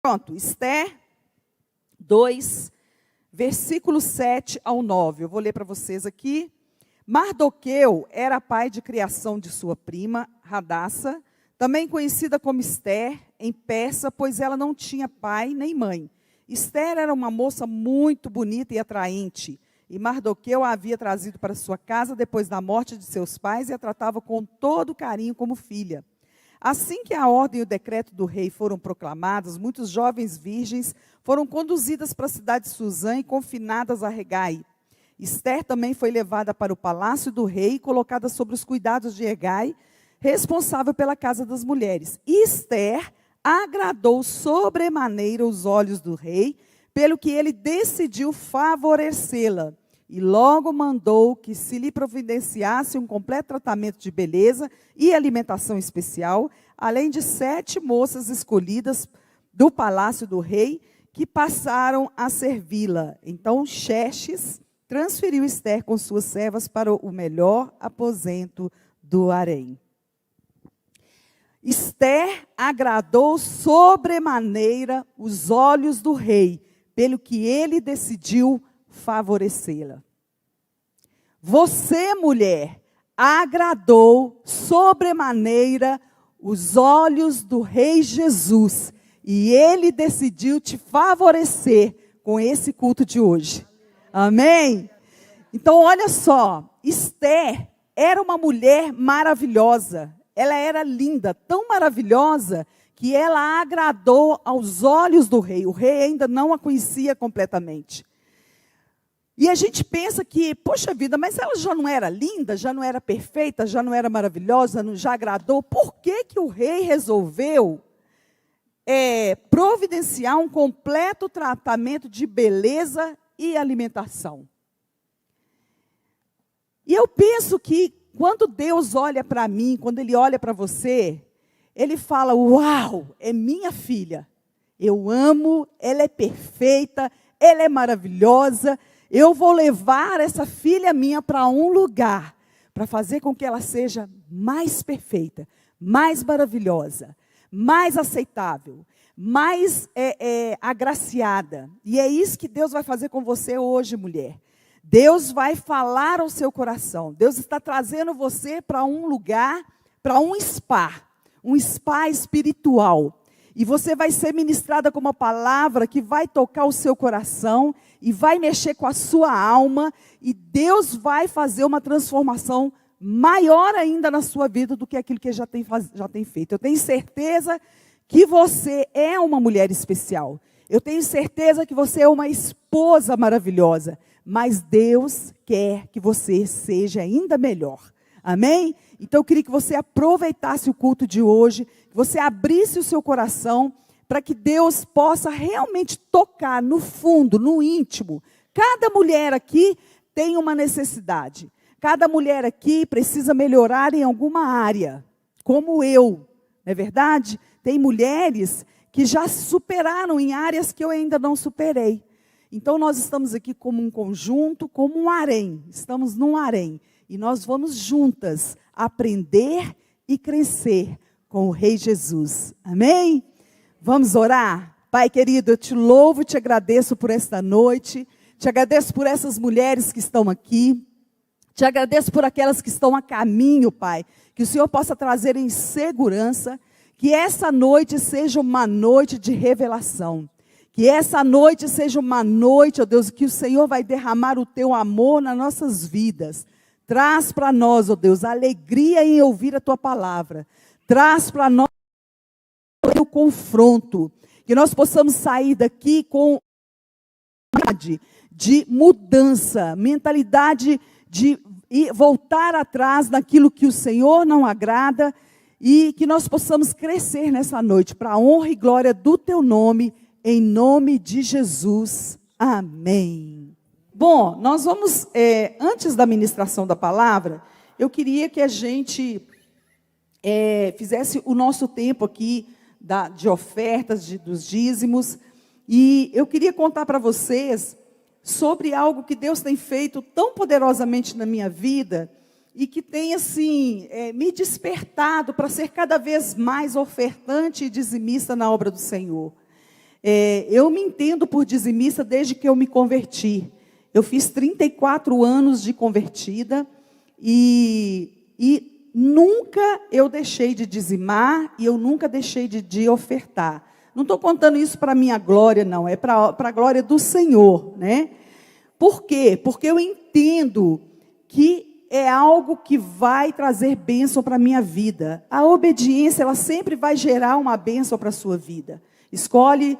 Pronto, Esther 2, versículo 7 ao 9. Eu vou ler para vocês aqui. Mardoqueu era pai de criação de sua prima, Hadassa, também conhecida como Esther, em Persa, pois ela não tinha pai nem mãe. Esther era uma moça muito bonita e atraente, e Mardoqueu a havia trazido para sua casa depois da morte de seus pais e a tratava com todo carinho como filha. Assim que a ordem e o decreto do rei foram proclamados, muitos jovens virgens foram conduzidas para a cidade de Suzã e confinadas a Hegai. Esther também foi levada para o palácio do rei e colocada sob os cuidados de Hegai, responsável pela casa das mulheres. E Esther agradou sobremaneira os olhos do rei, pelo que ele decidiu favorecê-la. E logo mandou que se lhe providenciasse um completo tratamento de beleza e alimentação especial, além de 7 moças escolhidas do palácio do rei, que passaram a servi-la. Então Xerxes transferiu Esther com suas servas para o melhor aposento do harém. Esther agradou sobremaneira os olhos do rei, pelo que ele decidiu favorecê-la. Você, mulher, agradou sobremaneira os olhos do rei Jesus, e ele decidiu te favorecer com esse culto de hoje. Amém? Então, olha só, Esther era uma mulher maravilhosa. Ela era linda, tão maravilhosa, que ela agradou aos olhos do rei. O rei ainda não a conhecia completamente. E a gente pensa que, poxa vida, mas ela já não era linda, já não era perfeita, já não era maravilhosa, já agradou. Por que que o rei resolveu providenciar um completo tratamento de beleza e alimentação? E eu penso que quando Deus olha para mim, quando Ele olha para você, Ele fala, uau, é minha filha. Eu amo, ela é perfeita, ela é maravilhosa. Eu vou levar essa filha minha para um lugar, para fazer com que ela seja mais perfeita, mais maravilhosa, mais aceitável, mais agraciada. E é isso que Deus vai fazer com você hoje, mulher. Deus vai falar ao seu coração. Deus está trazendo você para um lugar, para um spa espiritual. E você vai ser ministrada com uma palavra que vai tocar o seu coração e vai mexer com a sua alma. E Deus vai fazer uma transformação maior ainda na sua vida do que aquilo que já tem feito. Eu tenho certeza que você é uma mulher especial. Eu tenho certeza que você é uma esposa maravilhosa. Mas Deus quer que você seja ainda melhor. Amém? Então eu queria que você aproveitasse o culto de hoje, que você abrisse o seu coração, para que Deus possa realmente tocar no fundo, no íntimo. Cada mulher aqui tem uma necessidade. Cada mulher aqui precisa melhorar em alguma área, como eu. Não é verdade? Tem mulheres que já superaram em áreas que eu ainda não superei. Então nós estamos aqui como um conjunto, como um harém. Estamos num harém. E nós vamos juntas aprender e crescer com o Rei Jesus. Amém? Vamos orar? Pai querido, eu te louvo e te agradeço por esta noite. Te agradeço por essas mulheres que estão aqui. Te agradeço por aquelas que estão a caminho, Pai. Que o Senhor possa trazer em segurança. Que essa noite seja uma noite de revelação. Que essa noite seja uma noite, ó Deus, que o Senhor vai derramar o teu amor nas nossas vidas. Traz para nós, ó Deus, a alegria em ouvir a tua palavra. Traz para nós o confronto. Que nós possamos sair daqui com mentalidade de mudança, mentalidade de voltar atrás naquilo que o Senhor não agrada. E que nós possamos crescer nessa noite para a honra e glória do teu nome. Em nome de Jesus. Amém. Bom, nós vamos, antes da ministração da palavra, eu queria que a gente fizesse o nosso tempo aqui de ofertas, dos dízimos. E eu queria contar para vocês sobre algo que Deus tem feito tão poderosamente na minha vida e que tem, assim, me despertado para ser cada vez mais ofertante e dizimista na obra do Senhor. Eu me entendo por dizimista desde que eu me converti. Eu fiz 34 anos de convertida e nunca eu deixei de dizimar e eu nunca deixei de ofertar. Não estou contando isso para a minha glória, não. É para a glória do Senhor, né? Por quê? Porque eu entendo que é algo que vai trazer bênção para a minha vida. A obediência, ela sempre vai gerar uma bênção para a sua vida. Escolhe,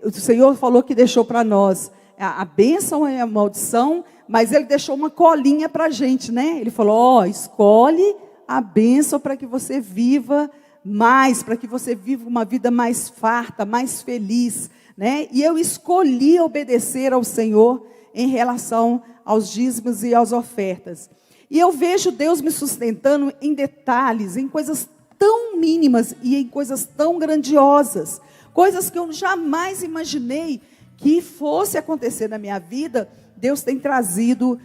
o Senhor falou que deixou para nós a bênção e a maldição, mas Ele deixou uma colinha para a gente, né? Ele falou, escolhe a bênção para que você viva mais, para que você viva uma vida mais farta, mais feliz, né? E eu escolhi obedecer ao Senhor em relação aos dízimos e às ofertas. E eu vejo Deus me sustentando em detalhes, em coisas tão mínimas e em coisas tão grandiosas. Coisas que eu jamais imaginei que fosse acontecer na minha vida, Deus tem trazido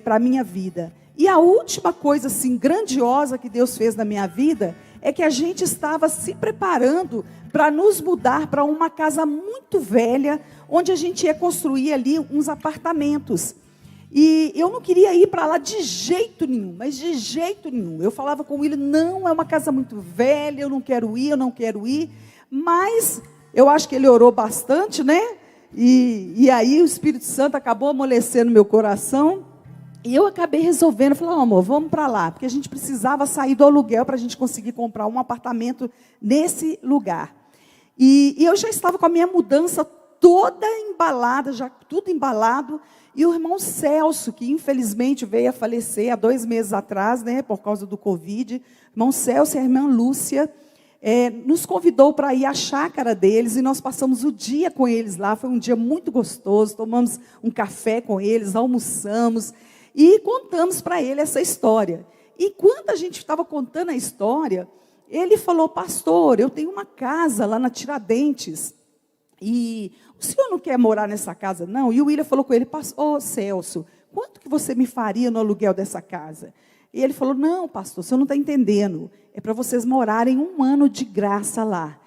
para a minha vida. E a última coisa assim, grandiosa que Deus fez na minha vida, é que a gente estava se preparando para nos mudar para uma casa muito velha, onde a gente ia construir ali uns apartamentos. E eu não queria ir para lá de jeito nenhum, mas de jeito nenhum. Eu falava com ele, não, é uma casa muito velha, eu não quero ir. Mas eu acho que ele orou bastante, né? E aí o Espírito Santo acabou amolecendo meu coração. E eu acabei resolvendo, falei, amor, vamos para lá. Porque a gente precisava sair do aluguel para a gente conseguir comprar um apartamento nesse lugar. E eu já estava com a minha mudança toda embalada, já tudo embalado. E o irmão Celso, que infelizmente veio a falecer há 2 meses atrás, né, por causa do Covid. Irmão Celso e a irmã Lúcia nos convidou para ir à chácara deles. E nós passamos o dia com eles lá. Foi um dia muito gostoso. Tomamos um café com eles, almoçamos. E contamos para ele essa história. E quando a gente estava contando a história, ele falou, pastor, eu tenho uma casa lá na Tiradentes. E o senhor não quer morar nessa casa, não? E o William falou com ele, pastor Celso, quanto que você me faria no aluguel dessa casa? E ele falou, não, pastor, o senhor não está entendendo. É para vocês morarem 1 ano de graça lá.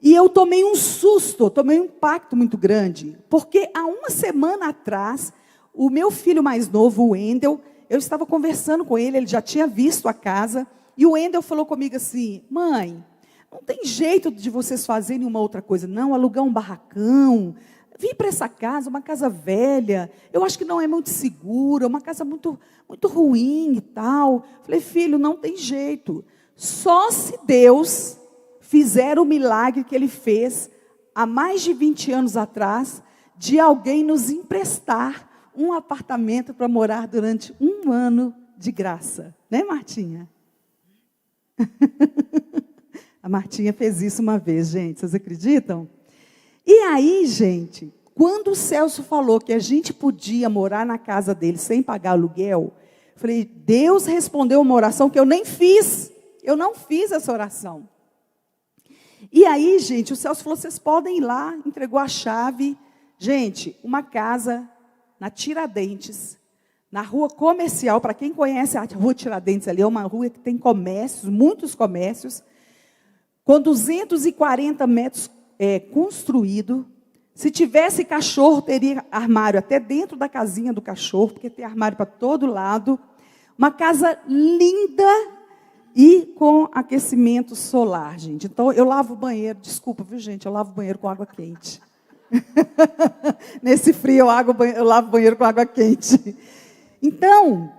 E eu tomei um susto, tomei um impacto muito grande. Porque há 1 semana atrás, o meu filho mais novo, o Wendel, eu estava conversando com ele, ele já tinha visto a casa. E o Wendel falou comigo assim, mãe, não tem jeito de vocês fazerem uma outra coisa, não, alugar um barracão, vir para essa casa, uma casa velha, eu acho que não é muito segura, uma casa muito, muito ruim e tal. Falei, filho, não tem jeito, só se Deus fizer o milagre que Ele fez há mais de 20 anos atrás, de alguém nos emprestar um apartamento para morar durante 1 ano de graça, né, Martinha? A Martinha fez isso uma vez, gente, vocês acreditam? E aí, gente, quando o Celso falou que a gente podia morar na casa dele sem pagar aluguel, falei, Deus respondeu uma oração que eu nem fiz, eu não fiz essa oração. E aí, gente, o Celso falou, vocês podem ir lá, entregou a chave. Gente, uma casa na Tiradentes, na rua comercial, para quem conhece a rua Tiradentes ali, é uma rua que tem comércios, muitos comércios, com 240 metros construído. Se tivesse cachorro, teria armário até dentro da casinha do cachorro, porque tem armário para todo lado. Uma casa linda e com aquecimento solar, gente. Então, eu lavo o banheiro, desculpa, viu, gente? Eu lavo o banheiro com água quente. Nesse frio, eu lavo o banheiro com água quente. Então,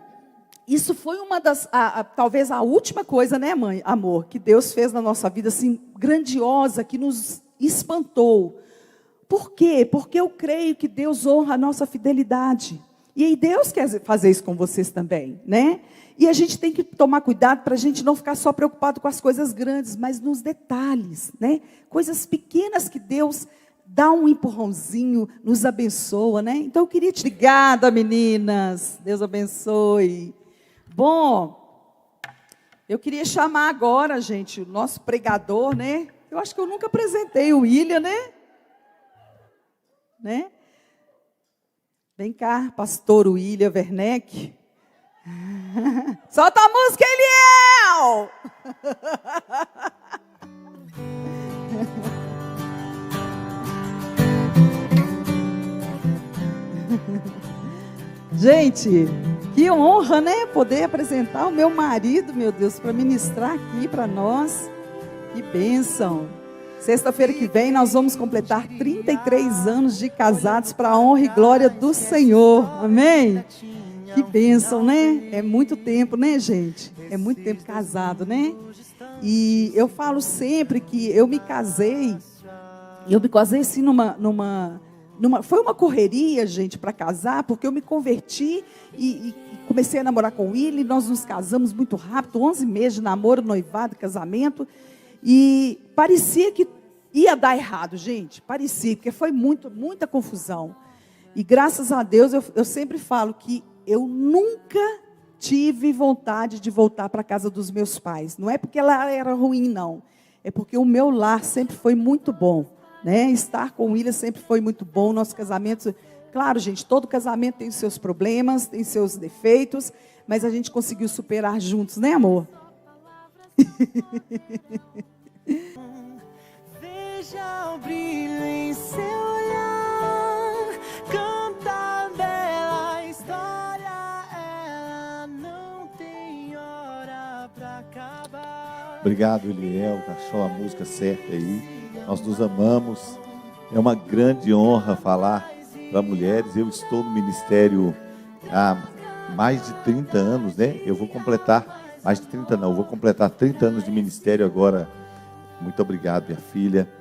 isso foi uma das, talvez a última coisa, né, mãe, amor, que Deus fez na nossa vida, assim, grandiosa, que nos espantou. Por quê? Porque eu creio que Deus honra a nossa fidelidade. E aí Deus quer fazer isso com vocês também, né? E a gente tem que tomar cuidado para a gente não ficar só preocupado com as coisas grandes, mas nos detalhes, né? Coisas pequenas que Deus dá um empurrãozinho, nos abençoa, né? Então eu queria te... Obrigada, meninas. Deus abençoe. Bom, eu queria chamar agora, gente, o nosso pregador, né? Eu acho que eu nunca apresentei o William, né? Vem cá, pastor William Werneck. Solta a música, Eliel! Gente, que honra, né? Poder apresentar o meu marido, meu Deus, para ministrar aqui para nós. Que bênção. Sexta-feira que vem nós vamos completar 33 anos de casados para a honra e glória do Senhor. Amém? Que bênção, né? É muito tempo, né, gente? É muito tempo casado, né? E eu falo sempre que eu me casei assim foi uma correria, gente, para casar, porque eu me converti e comecei a namorar com o Willy, nós nos casamos muito rápido, 11 meses de namoro, noivado, casamento, e parecia que ia dar errado, gente, parecia, porque foi muita confusão. E graças a Deus, eu sempre falo que eu nunca tive vontade de voltar para a casa dos meus pais. Não é porque ela era ruim, não. É porque o meu lar sempre foi muito bom, né? Estar com o William sempre foi muito bom. Nosso casamento, claro, gente, todo casamento tem os seus problemas, tem seus defeitos, mas a gente conseguiu superar juntos, né, amor? Veja o brilho em seu olhar, canta a bela história, ela não tem hora pra acabar. Obrigado, Eliel, achou a música certa aí. Nós nos amamos. É uma grande honra falar para mulheres. Eu estou no ministério há mais de 30 anos, né? Eu vou completar, mais de 30 não, eu vou completar 30 anos de ministério agora. Muito obrigado, minha filha.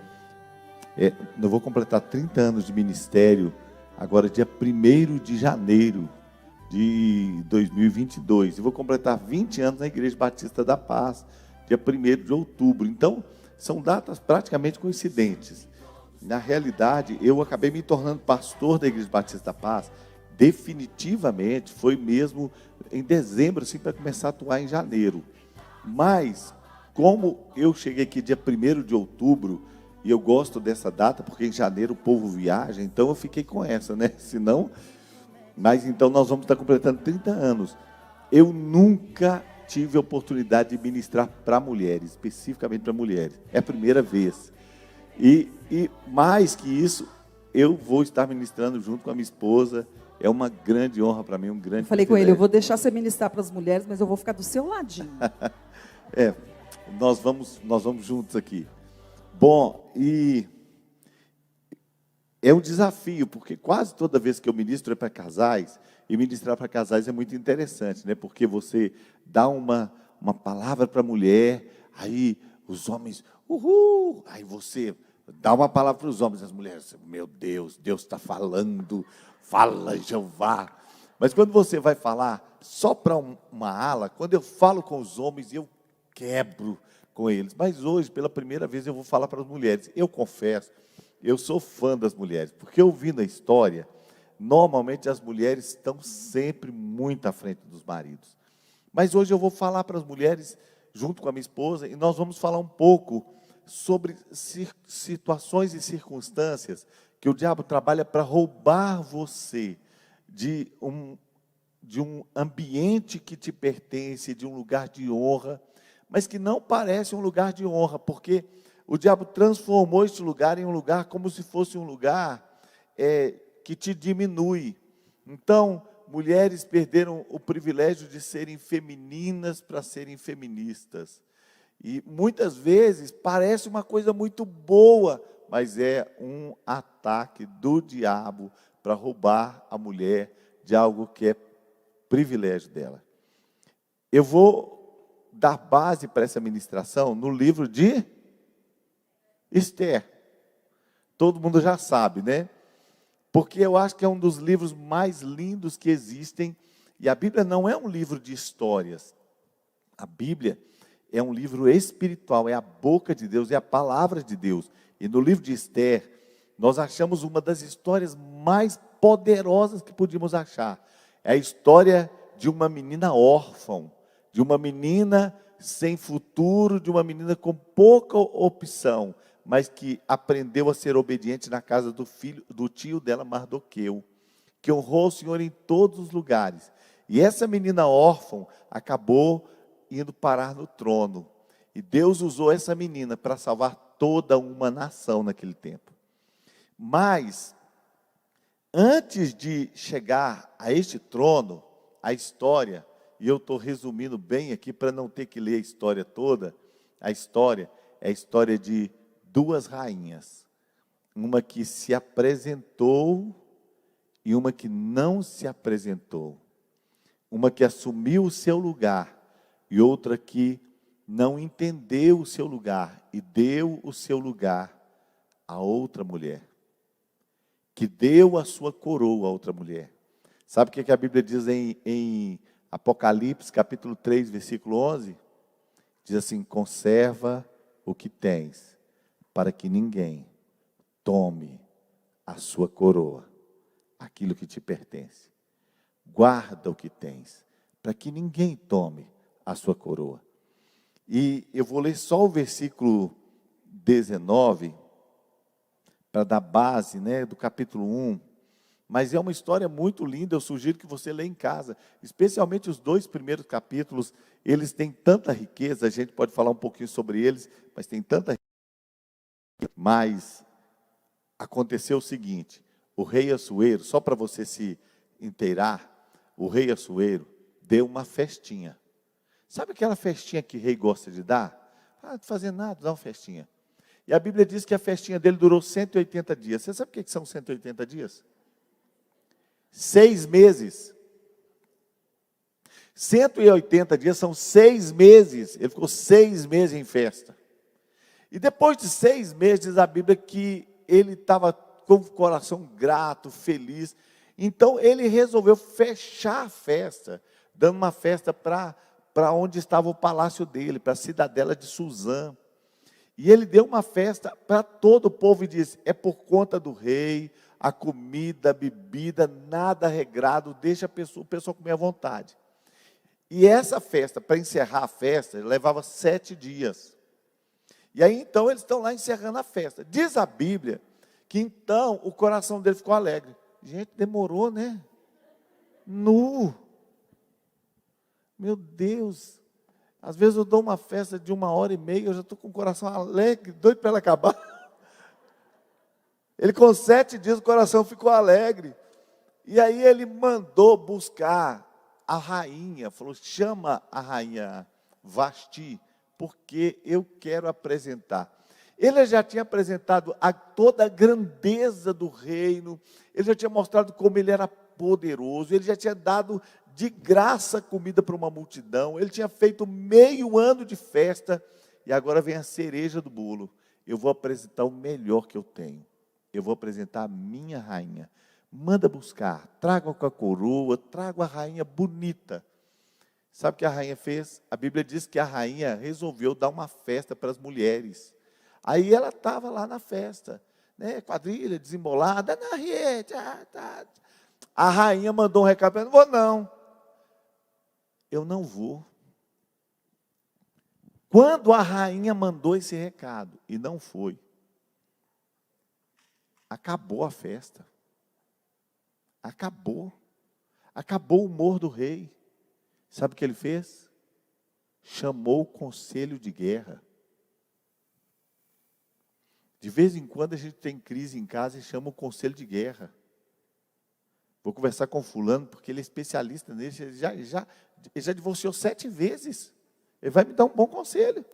Eu vou completar 30 anos de ministério agora, dia 1º de janeiro de 2022. Eu vou completar 20 anos na Igreja Batista da Paz, dia 1º de outubro. Então, são datas praticamente coincidentes. Na realidade, eu acabei me tornando pastor da Igreja Batista da Paz, definitivamente, foi mesmo em dezembro, assim, para começar a atuar em janeiro. Mas, como eu cheguei aqui dia 1º de outubro, e eu gosto dessa data, porque em janeiro o povo viaja, então eu fiquei com essa, né? Senão, mas então nós vamos estar completando 30 anos. Eu nunca tive a oportunidade de ministrar para mulheres, especificamente para mulheres. É a primeira vez. E mais que isso, eu vou estar ministrando junto com a minha esposa. É uma grande honra para mim, um grande Falei com ele, eu vou deixar você ministrar para as mulheres, mas eu vou ficar do seu ladinho. Nós vamos juntos aqui. Bom, e é um desafio, porque quase toda vez que eu ministro é para casais, e ministrar para casais é muito interessante, né? Porque você dá uma palavra para a mulher, aí os homens, uhul, aí você dá uma palavra para os homens, as mulheres, meu Deus, Deus está falando, fala Jeová. Mas quando você vai falar só para uma ala, quando eu falo com os homens, eu quebro com eles. Mas hoje, pela primeira vez, eu vou falar para as mulheres. Eu confesso, eu sou fã das mulheres, porque ouvindo a história, normalmente as mulheres estão sempre muito à frente dos maridos. Mas hoje eu vou falar para as mulheres, junto com a minha esposa, e nós vamos falar um pouco sobre situações e circunstâncias que o diabo trabalha para roubar você de um ambiente que te pertence, de um lugar de honra, mas que não parece um lugar de honra, porque o diabo transformou este lugar em um lugar como se fosse um lugar que te diminui. Então, mulheres perderam o privilégio de serem femininas para serem feministas. E muitas vezes parece uma coisa muito boa, mas é um ataque do diabo para roubar a mulher de algo que é privilégio dela. Eu vou dar base para essa ministração no livro de Esther. Todo mundo já sabe, né? Porque eu acho que é um dos livros mais lindos que existem. E a Bíblia não é um livro de histórias. A Bíblia é um livro espiritual, é a boca de Deus, é a palavra de Deus. E no livro de Esther, nós achamos uma das histórias mais poderosas que podíamos achar. É a história de uma menina órfã, de uma menina sem futuro, de uma menina com pouca opção, mas que aprendeu a ser obediente na casa do tio dela, Mardoqueu, que honrou o Senhor em todos os lugares. E essa menina órfã acabou indo parar no trono. E Deus usou essa menina para salvar toda uma nação naquele tempo. Mas Antes de chegar a este trono, a história, e eu estou resumindo bem aqui para não ter que ler a história toda, a história é a história de duas rainhas, uma que se apresentou e uma que não se apresentou, uma que assumiu o seu lugar e outra que não entendeu o seu lugar e deu o seu lugar a outra mulher, que deu a sua coroa a outra mulher. Sabe o que a Bíblia diz em Apocalipse, capítulo 3, versículo 11? Diz assim: conserva o que tens, para que ninguém tome a sua coroa, aquilo que te pertence. Guarda o que tens, para que ninguém tome a sua coroa. E eu vou ler só o versículo 19, para dar base, né, do capítulo 1. Mas é uma história muito linda, eu sugiro que você leia em casa. Especialmente os 2 primeiros capítulos, eles têm tanta riqueza, a gente pode falar um pouquinho sobre eles, mas tem tanta riqueza. Mas aconteceu o seguinte, o rei Assuero, só para você se inteirar, o rei Assuero deu uma festinha. Sabe aquela festinha que o rei gosta de dar? Ah, não fazer nada, dá uma festinha. E a Bíblia diz que a festinha dele durou 180 dias. Você sabe o que são 180 dias? 6 meses. 180 dias são 6 meses. Ele ficou 6 meses em festa. E depois de 6 meses, diz a Bíblia que ele estava com o coração grato, feliz. Então ele resolveu fechar a festa, dando uma festa para onde estava o palácio dele, para a cidadela de Suzã. E ele deu uma festa para todo o povo e disse: é por conta do rei, a comida, a bebida, nada regrado, deixa o pessoal comer à vontade. E essa festa, para encerrar a festa, levava 7 dias. E aí então eles estão lá encerrando a festa. Diz a Bíblia que então o coração dele ficou alegre. Gente, demorou, né? Meu Deus. Às vezes eu dou uma festa de 1h30, eu já estou com o coração alegre, doido para ela acabar. Ele com 7 dias o coração ficou alegre. E aí ele mandou buscar a rainha, falou: chama a rainha Vasti, porque eu quero apresentar. Ele já tinha apresentado toda a grandeza do reino, ele já tinha mostrado como ele era poderoso, ele já tinha dado de graça comida para uma multidão, ele tinha feito meio ano de festa, e agora vem a cereja do bolo. Eu vou apresentar o melhor que eu tenho, eu vou apresentar a minha rainha. Manda buscar, traga com a coroa, traga a rainha bonita. Sabe o que a rainha fez? A Bíblia diz que a rainha resolveu dar uma festa para as mulheres. Aí ela estava lá na festa, né, quadrilha, desembolada, na rede. A rainha mandou um recado para ela: não vou não. Eu não vou. Quando a rainha mandou esse recado e não foi, acabou a festa. Acabou. Acabou o humor do rei. Sabe o que ele fez? Chamou o conselho de guerra. De vez em quando a gente tem crise em casa e chama o conselho de guerra. Vou conversar com o fulano, porque ele é especialista nisso. Ele já divorciou 7 vezes. Ele vai me dar um bom conselho.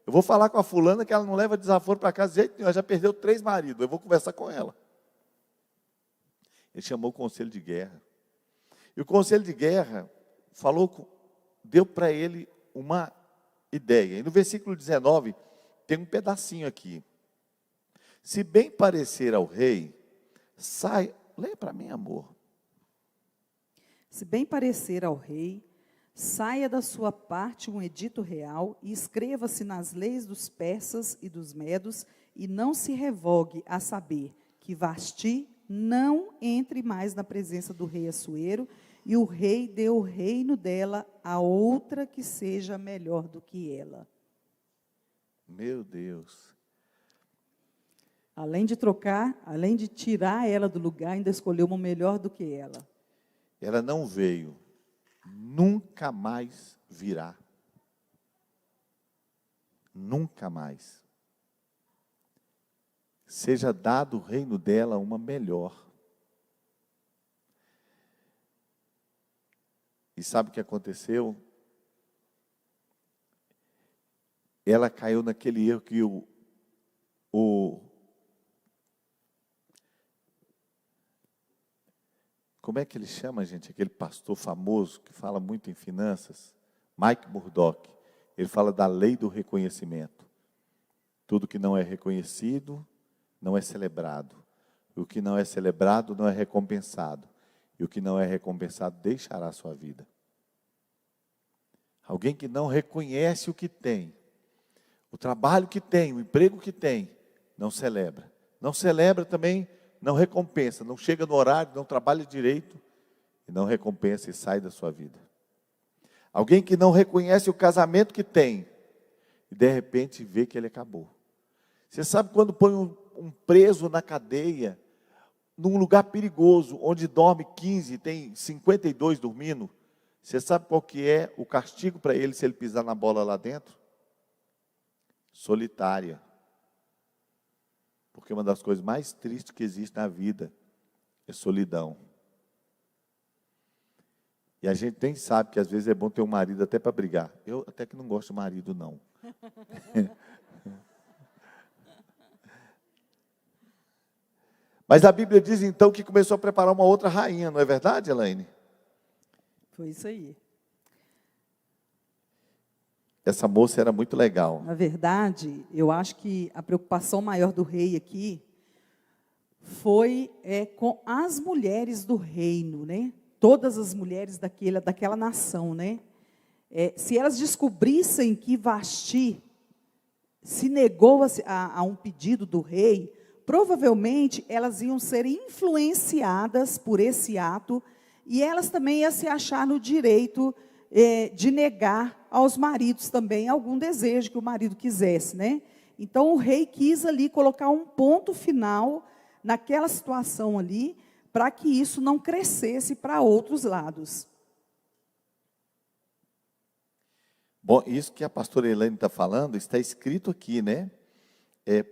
Eu vou falar com a fulana que ela não leva desaforo para casa de jeito nenhum. Ela já perdeu 3 maridos. Eu vou conversar com ela. Ele chamou o conselho de guerra. E o conselho de guerra deu para ele uma ideia. E no versículo 19, tem um pedacinho aqui. Se bem parecer ao rei, leia para mim, amor. Se bem parecer ao rei, saia da sua parte um edito real e escreva-se nas leis dos persas e dos medos, e não se revogue a saber que Vasti não entre mais na presença do rei Assuero, e o rei deu o reino dela a outra que seja melhor do que ela. Meu Deus. Além de tirar ela do lugar, ainda escolheu uma melhor do que ela. Ela não veio, nunca mais virá. Nunca mais. Seja dado o reino dela uma melhor. E sabe o que aconteceu? Ela caiu naquele erro que como é que ele chama, gente? Aquele pastor famoso que fala muito em finanças, Mike Murdock. Ele fala da lei do reconhecimento. Tudo que não é reconhecido não é celebrado. O que não é celebrado não é recompensado. E o que não é recompensado deixará a sua vida. Alguém que não reconhece o que tem, o trabalho que tem, o emprego que tem, não celebra. Não celebra também, não recompensa, não chega no horário, não trabalha direito, e não recompensa e sai da sua vida. Alguém que não reconhece o casamento que tem, e de repente vê que ele acabou. Você sabe quando põe um preso na cadeia, num lugar perigoso, onde dorme 15, tem 52 dormindo, você sabe qual que é o castigo para ele se ele pisar na bola lá dentro? Solitária. Porque uma das coisas mais tristes que existe na vida é solidão. E a gente nem sabe que às vezes é bom ter um marido até para brigar. Eu até que não gosto de marido, não. Mas a Bíblia diz então que começou a preparar uma outra rainha, não é verdade, Elaine? Foi isso aí. Essa moça era muito legal. Na verdade, eu acho que a preocupação maior do rei aqui foi com as mulheres do reino, né? Todas as mulheres daquela nação, né? Se elas descobrissem que Vasti se negou a um pedido do rei, provavelmente elas iam ser influenciadas por esse ato e elas também iam se achar no direito de negar aos maridos também algum desejo que o marido quisesse, né? Então o rei quis ali colocar um ponto final naquela situação ali, para que isso não crescesse para outros lados. Bom, isso que a pastora Elaine está falando, está escrito aqui, né?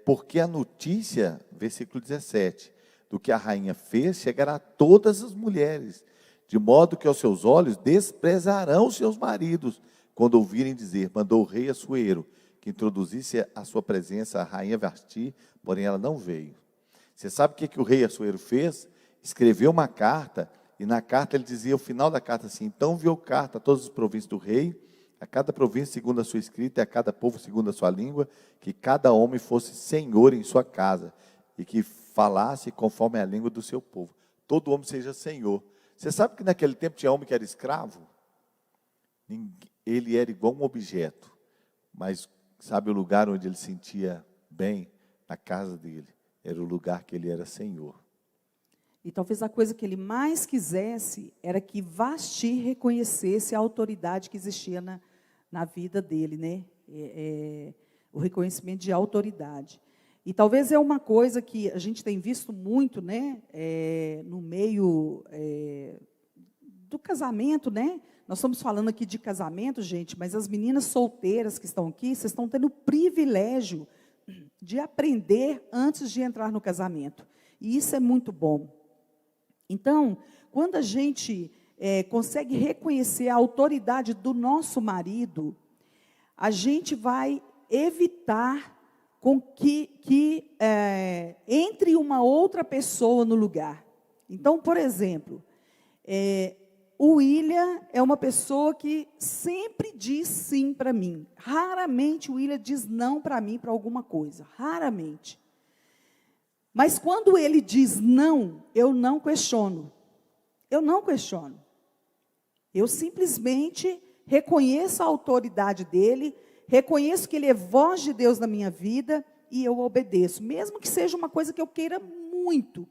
Porque a notícia, versículo 17, do que a rainha fez, chegará a todas as mulheres, de modo que aos seus olhos desprezarão os seus maridos, quando ouvirem dizer, mandou o rei Assuero, que introduzisse a sua presença a rainha Vasti, porém ela não veio. Você sabe o que o rei Assuero fez? Escreveu uma carta, e na carta ele dizia, ao final da carta assim, então enviou carta a todas as províncias do rei, a cada província segundo a sua escrita, e a cada povo segundo a sua língua, que cada homem fosse senhor em sua casa, e que falasse conforme a língua do seu povo. Todo homem seja senhor. Você sabe que naquele tempo tinha homem que era escravo? Ele era igual um objeto, mas sabe o lugar onde ele sentia bem? Na casa dele. Era o lugar que ele era senhor. E talvez a coisa que ele mais quisesse era que Vasti reconhecesse a autoridade que existia na vida dele, né? O reconhecimento de autoridade. E talvez é uma coisa que a gente tem visto muito, né? No meio do casamento, né? Nós estamos falando aqui de casamento, gente, mas as meninas solteiras que estão aqui, vocês estão tendo o privilégio de aprender antes de entrar no casamento. E isso é muito bom. Então, quando a gente consegue reconhecer a autoridade do nosso marido, a gente vai evitar com que entre uma outra pessoa no lugar. Então, por exemplo, o William é uma pessoa que sempre diz sim para mim. Raramente o William diz não para mim para alguma coisa. Raramente. Mas quando ele diz não, eu não questiono. Eu não questiono. Eu simplesmente reconheço a autoridade dele, reconheço que ele é voz de Deus na minha vida e eu obedeço. Mesmo que seja uma coisa que eu queira muito,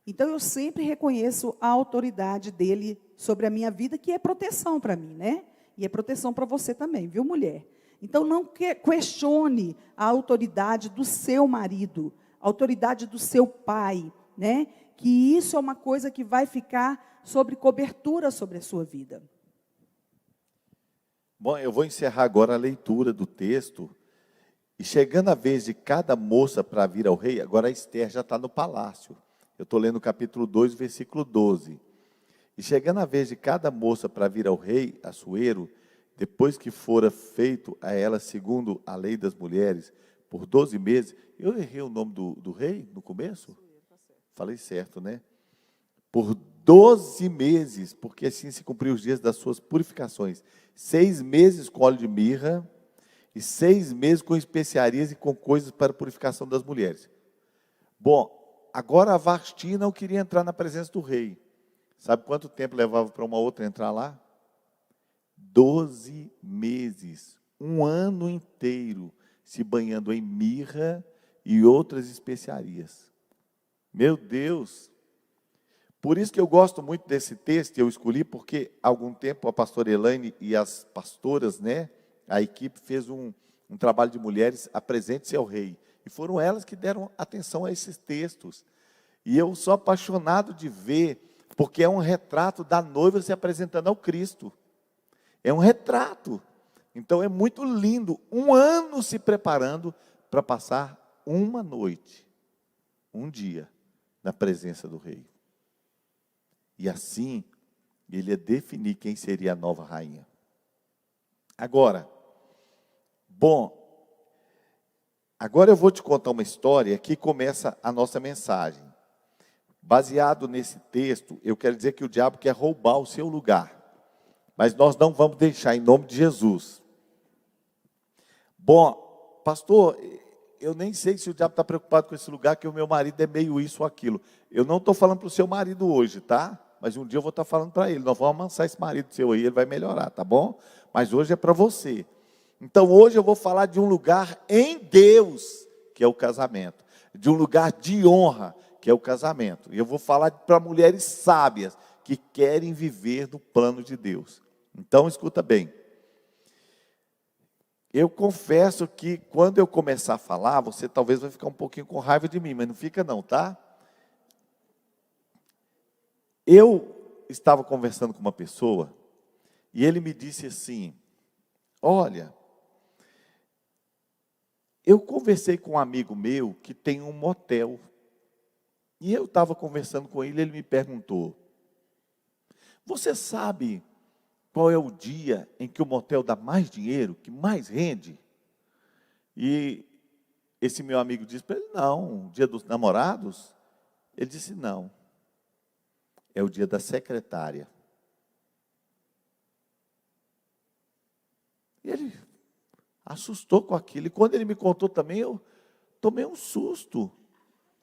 Então, eu sempre reconheço a autoridade dele sobre a minha vida, que é proteção para mim, né? E é proteção para você também, viu, mulher? Então, não questione a autoridade do seu marido, a autoridade do seu pai, né? Que isso é uma coisa que vai ficar sobre cobertura sobre a sua vida. Bom, eu vou encerrar agora a leitura do texto. E chegando a vez de cada moça para vir ao rei, agora a Esther já está no palácio. Eu estou lendo o capítulo 2, versículo 12. E chegando a vez de cada moça para vir ao rei, Assuero, depois que fora feito a ela segundo a lei das mulheres, por 12 meses, eu errei o nome do rei no começo? Falei certo, né? Por 12 meses, porque assim se cumpriu os dias das suas purificações. 6 meses com óleo de mirra e 6 meses com especiarias e com coisas para a purificação das mulheres. Bom, agora a Vasti não queria entrar na presença do rei. Sabe quanto tempo levava para uma outra entrar lá? 12 meses, um ano inteiro, se banhando em mirra e outras especiarias. Meu Deus! Por isso que eu gosto muito desse texto, eu escolhi, porque há algum tempo a pastora Elaine e as pastoras, né, a equipe fez um trabalho de mulheres, apresente-se ao rei. E foram elas que deram atenção a esses textos. E eu sou apaixonado de ver, porque é um retrato da noiva se apresentando ao Cristo. É um retrato. Então é muito lindo, um ano se preparando para passar uma noite, um dia, na presença do rei. E assim, ele ia definir quem seria a nova rainha. Agora eu vou te contar uma história que começa a nossa mensagem. Baseado nesse texto, eu quero dizer que o diabo quer roubar o seu lugar. Mas nós não vamos deixar, em nome de Jesus. Bom, pastor, eu nem sei se o diabo está preocupado com esse lugar, que o meu marido é meio isso ou aquilo. Eu não estou falando para o seu marido hoje, tá? Mas um dia eu vou estar falando para ele. Nós vamos amansar esse marido seu aí, ele vai melhorar, tá bom? Mas hoje é para você. Então hoje eu vou falar de um lugar em Deus, que é o casamento. De um lugar de honra, que é o casamento. E eu vou falar para mulheres sábias, que querem viver no plano de Deus. Então escuta bem. Eu confesso que quando eu começar a falar, você talvez vai ficar um pouquinho com raiva de mim, mas não fica não, tá? Eu estava conversando com uma pessoa, e ele me disse assim, olha, eu conversei com um amigo meu que tem um motel, e eu estava conversando com ele, ele me perguntou, você sabe qual é o dia em que o motel dá mais dinheiro, que mais rende? E esse meu amigo disse para ele, não, o dia dos namorados? Ele disse, não, é o dia da secretária. E ele assustou com aquilo, e quando ele me contou também, eu tomei um susto.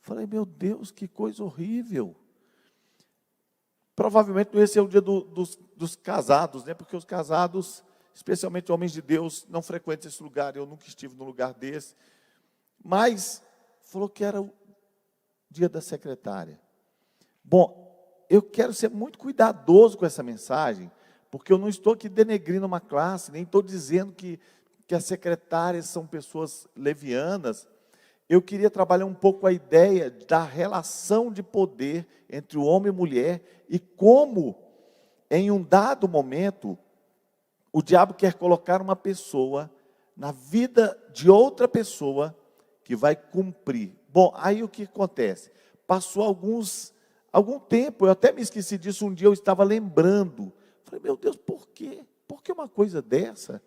Falei, meu Deus, que coisa horrível. Provavelmente esse é o dia dos casados, né? Porque os casados, especialmente homens de Deus, não frequentam esse lugar. Eu nunca estive num lugar desse. Mas falou que era o dia da secretária. Bom, eu quero ser muito cuidadoso com essa mensagem, porque eu não estou aqui denegrindo uma classe, nem estou dizendo que as secretárias são pessoas levianas. Eu queria trabalhar um pouco a ideia da relação de poder entre o homem e mulher e como, em um dado momento, o diabo quer colocar uma pessoa na vida de outra pessoa que vai cumprir. Bom, aí o que acontece? Passou algum tempo, eu até me esqueci disso, um dia eu estava lembrando. Falei, meu Deus, por quê? Por que uma coisa dessa?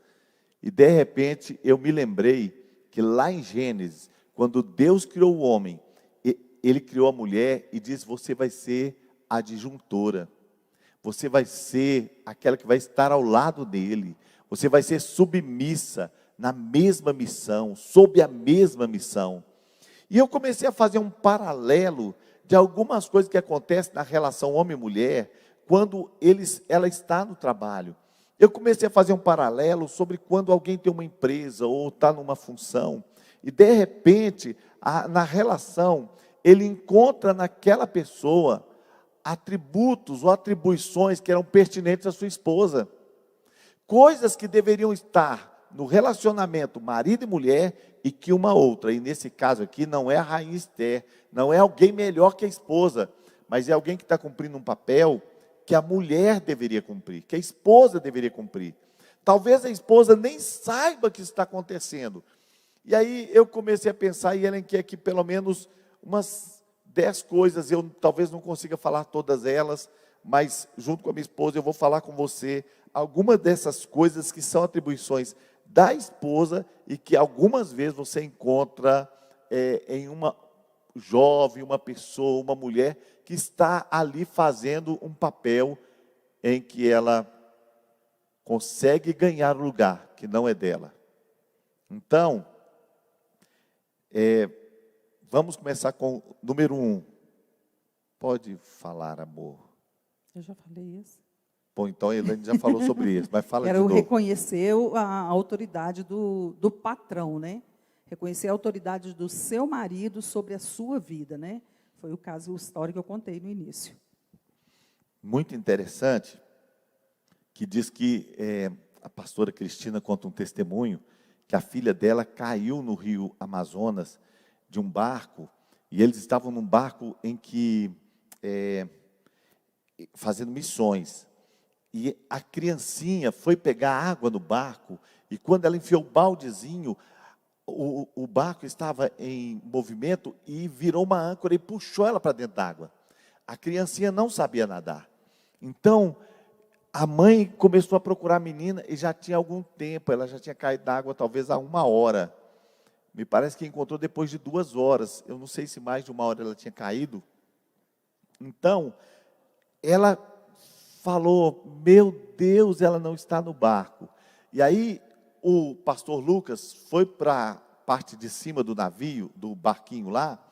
E de repente eu me lembrei que lá em Gênesis, quando Deus criou o homem, Ele criou a mulher e disse, você vai ser a adjuntora. Você vai ser aquela que vai estar ao lado dele. Você vai ser submissa na mesma missão, sob a mesma missão. E eu comecei a fazer um paralelo de algumas coisas que acontecem na relação homem e mulher, quando ela está no trabalho. Eu comecei a fazer um paralelo sobre quando alguém tem uma empresa ou está numa função, e de repente, na relação, ele encontra naquela pessoa atributos ou atribuições que eram pertinentes à sua esposa. Coisas que deveriam estar no relacionamento marido e mulher e que uma outra, e nesse caso aqui não é a rainha Esther, não é alguém melhor que a esposa, mas é alguém que está cumprindo um papel que a mulher deveria cumprir, que a esposa deveria cumprir. Talvez a esposa nem saiba que isso está acontecendo. E aí eu comecei a pensar, e Ellen quer que pelo menos umas 10 coisas, eu talvez não consiga falar todas elas, mas junto com a minha esposa eu vou falar com você algumas dessas coisas que são atribuições da esposa e que algumas vezes você encontra em uma jovem, uma pessoa, uma mulher que está ali fazendo um papel em que ela consegue ganhar o lugar que não é dela. Então, vamos começar com o número 1. Pode falar, amor. Eu já falei isso. Bom, então a Elaine já falou sobre isso, mas fala de Quero novo. reconhecer a autoridade do patrão, né? Reconhecer a autoridade do seu marido sobre a sua vida, né? Foi o caso, a história que eu contei no início. Muito interessante, que diz que a pastora Cristina conta um testemunho, que a filha dela caiu no rio Amazonas de um barco, e eles estavam num barco em que, fazendo missões, e a criancinha foi pegar água no barco, e quando ela enfiou o baldezinho, o barco estava em movimento e virou uma âncora e puxou ela para dentro d'água. A criancinha não sabia nadar. Então, a mãe começou a procurar a menina e já tinha algum tempo, ela já tinha caído na água talvez há 1 hora. Me parece que encontrou depois de 2 horas. Eu não sei se mais de 1 hora ela tinha caído. Então, ela falou, meu Deus, ela não está no barco. E aí, o pastor Lucas foi para a parte de cima do navio, do barquinho lá,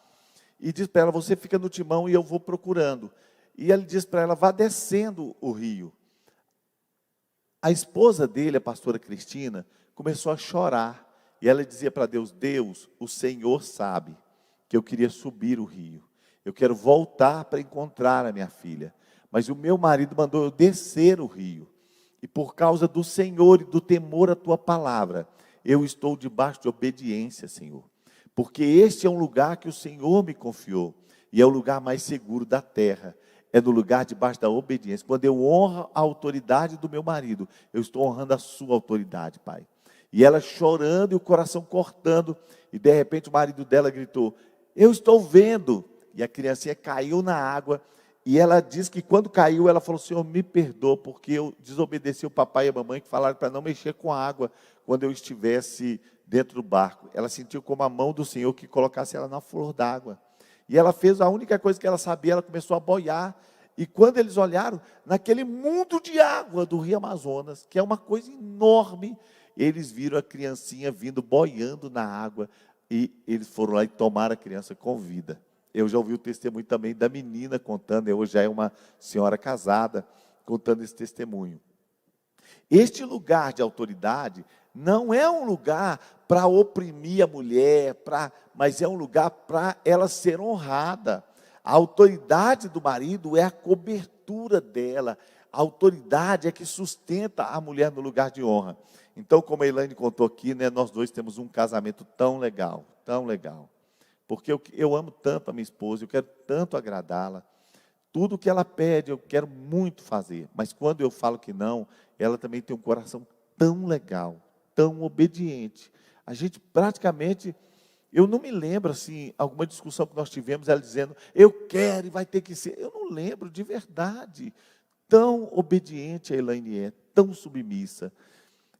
e disse para ela, você fica no timão e eu vou procurando. E ele disse para ela, vá descendo o rio. A esposa dele, a pastora Cristina, começou a chorar. E ela dizia para Deus, Deus, o Senhor sabe que eu queria subir o rio. Eu quero voltar para encontrar a minha filha. Mas o meu marido mandou eu descer o rio. E por causa do Senhor e do temor à tua palavra, eu estou debaixo de obediência, Senhor. Porque este é um lugar que o Senhor me confiou. E é o lugar mais seguro da terra. É no lugar debaixo da obediência. Quando eu honro a autoridade do meu marido, eu estou honrando a sua autoridade, Pai. E ela chorando e o coração cortando. E de repente o marido dela gritou, eu estou vendo. E a criancinha caiu na água. E ela diz que quando caiu, ela falou, Senhor, me perdoa, porque eu desobedeci o papai e a mamãe que falaram para não mexer com a água quando eu estivesse dentro do barco. Ela sentiu como a mão do Senhor que colocasse ela na flor d'água. E ela fez a única coisa que ela sabia, ela começou a boiar. E quando eles olharam, naquele mundo de água do Rio Amazonas, que é uma coisa enorme, eles viram a criancinha vindo boiando na água. E eles foram lá e tomaram a criança com vida. Eu já ouvi o testemunho também da menina contando, hoje já é uma senhora casada, contando esse testemunho. Este lugar de autoridade não é um lugar para oprimir a mulher, mas é um lugar para ela ser honrada. A autoridade do marido é a cobertura dela, a autoridade é que sustenta a mulher no lugar de honra. Então, como a Elaine contou aqui, né, nós dois temos um casamento tão legal, porque eu amo tanto a minha esposa, eu quero tanto agradá-la. Tudo que ela pede, eu quero muito fazer. Mas quando eu falo que não, ela também tem um coração tão legal, tão obediente. A gente praticamente, eu não me lembro assim, alguma discussão que nós tivemos, ela dizendo, eu quero e vai ter que ser. Eu não lembro de verdade. Tão obediente a Elaine é, tão submissa.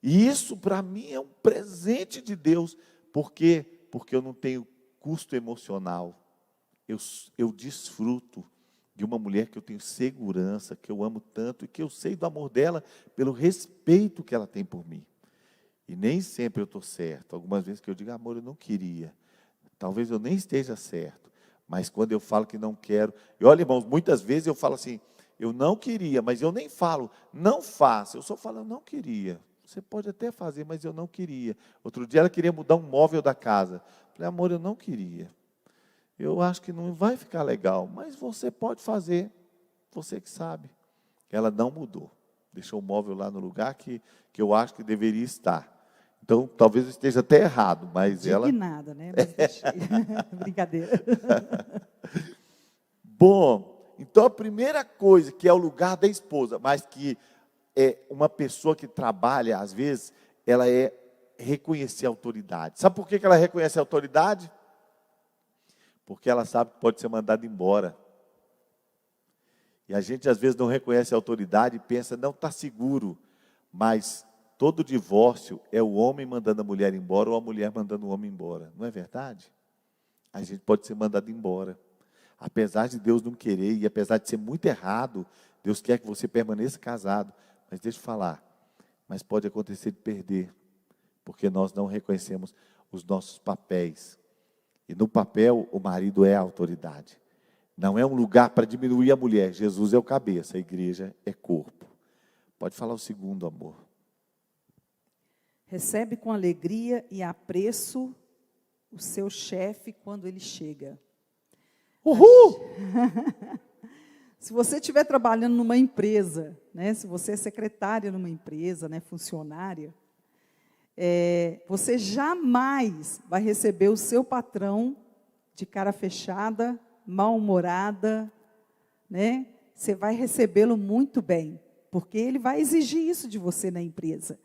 E isso para mim é um presente de Deus. Por quê? Porque eu não tenho custo emocional, eu desfruto de uma mulher que eu tenho segurança, que eu amo tanto e que eu sei do amor dela pelo respeito que ela tem por mim. E nem sempre eu estou certo, algumas vezes que eu digo, amor, eu não queria, talvez eu nem esteja certo, mas quando eu falo que não quero, e olha irmãos, muitas vezes eu falo assim, eu não queria, mas eu nem falo, não faça, eu só falo, eu não queria. Você pode até fazer, mas eu não queria. Outro dia ela queria mudar um móvel da casa. Falei, amor, eu não queria. Eu acho que não vai ficar legal, mas você pode fazer. Você que sabe. Ela não mudou. Deixou o móvel lá no lugar que eu acho que deveria estar. Então, talvez eu esteja até errado, mas indignada, né? Mas deixei. Brincadeira. Bom, então a primeira coisa que é o lugar da esposa, mas que é uma pessoa que trabalha, às vezes, ela é reconhecer a autoridade. Sabe por que ela reconhece a autoridade? Porque ela sabe que pode ser mandada embora. E a gente às vezes não reconhece a autoridade e pensa, não, está seguro. Mas todo divórcio é o homem mandando a mulher embora ou a mulher mandando o homem embora. Não é verdade? A gente pode ser mandado embora. Apesar de Deus não querer e apesar de ser muito errado, Deus quer que você permaneça casado. Mas deixa eu falar, mas pode acontecer de perder, porque nós não reconhecemos os nossos papéis. E no papel, o marido é a autoridade. Não é um lugar para diminuir a mulher. Jesus é o cabeça, a igreja é corpo. Pode falar o segundo, amor. Recebe com alegria e apreço o seu chefe quando ele chega. Uhul! Se você estiver trabalhando numa empresa, né, se você é secretária numa empresa, né, funcionária, você jamais vai receber o seu patrão de cara fechada, mal-humorada, né? Você vai recebê-lo muito bem, porque ele vai exigir isso de você na empresa.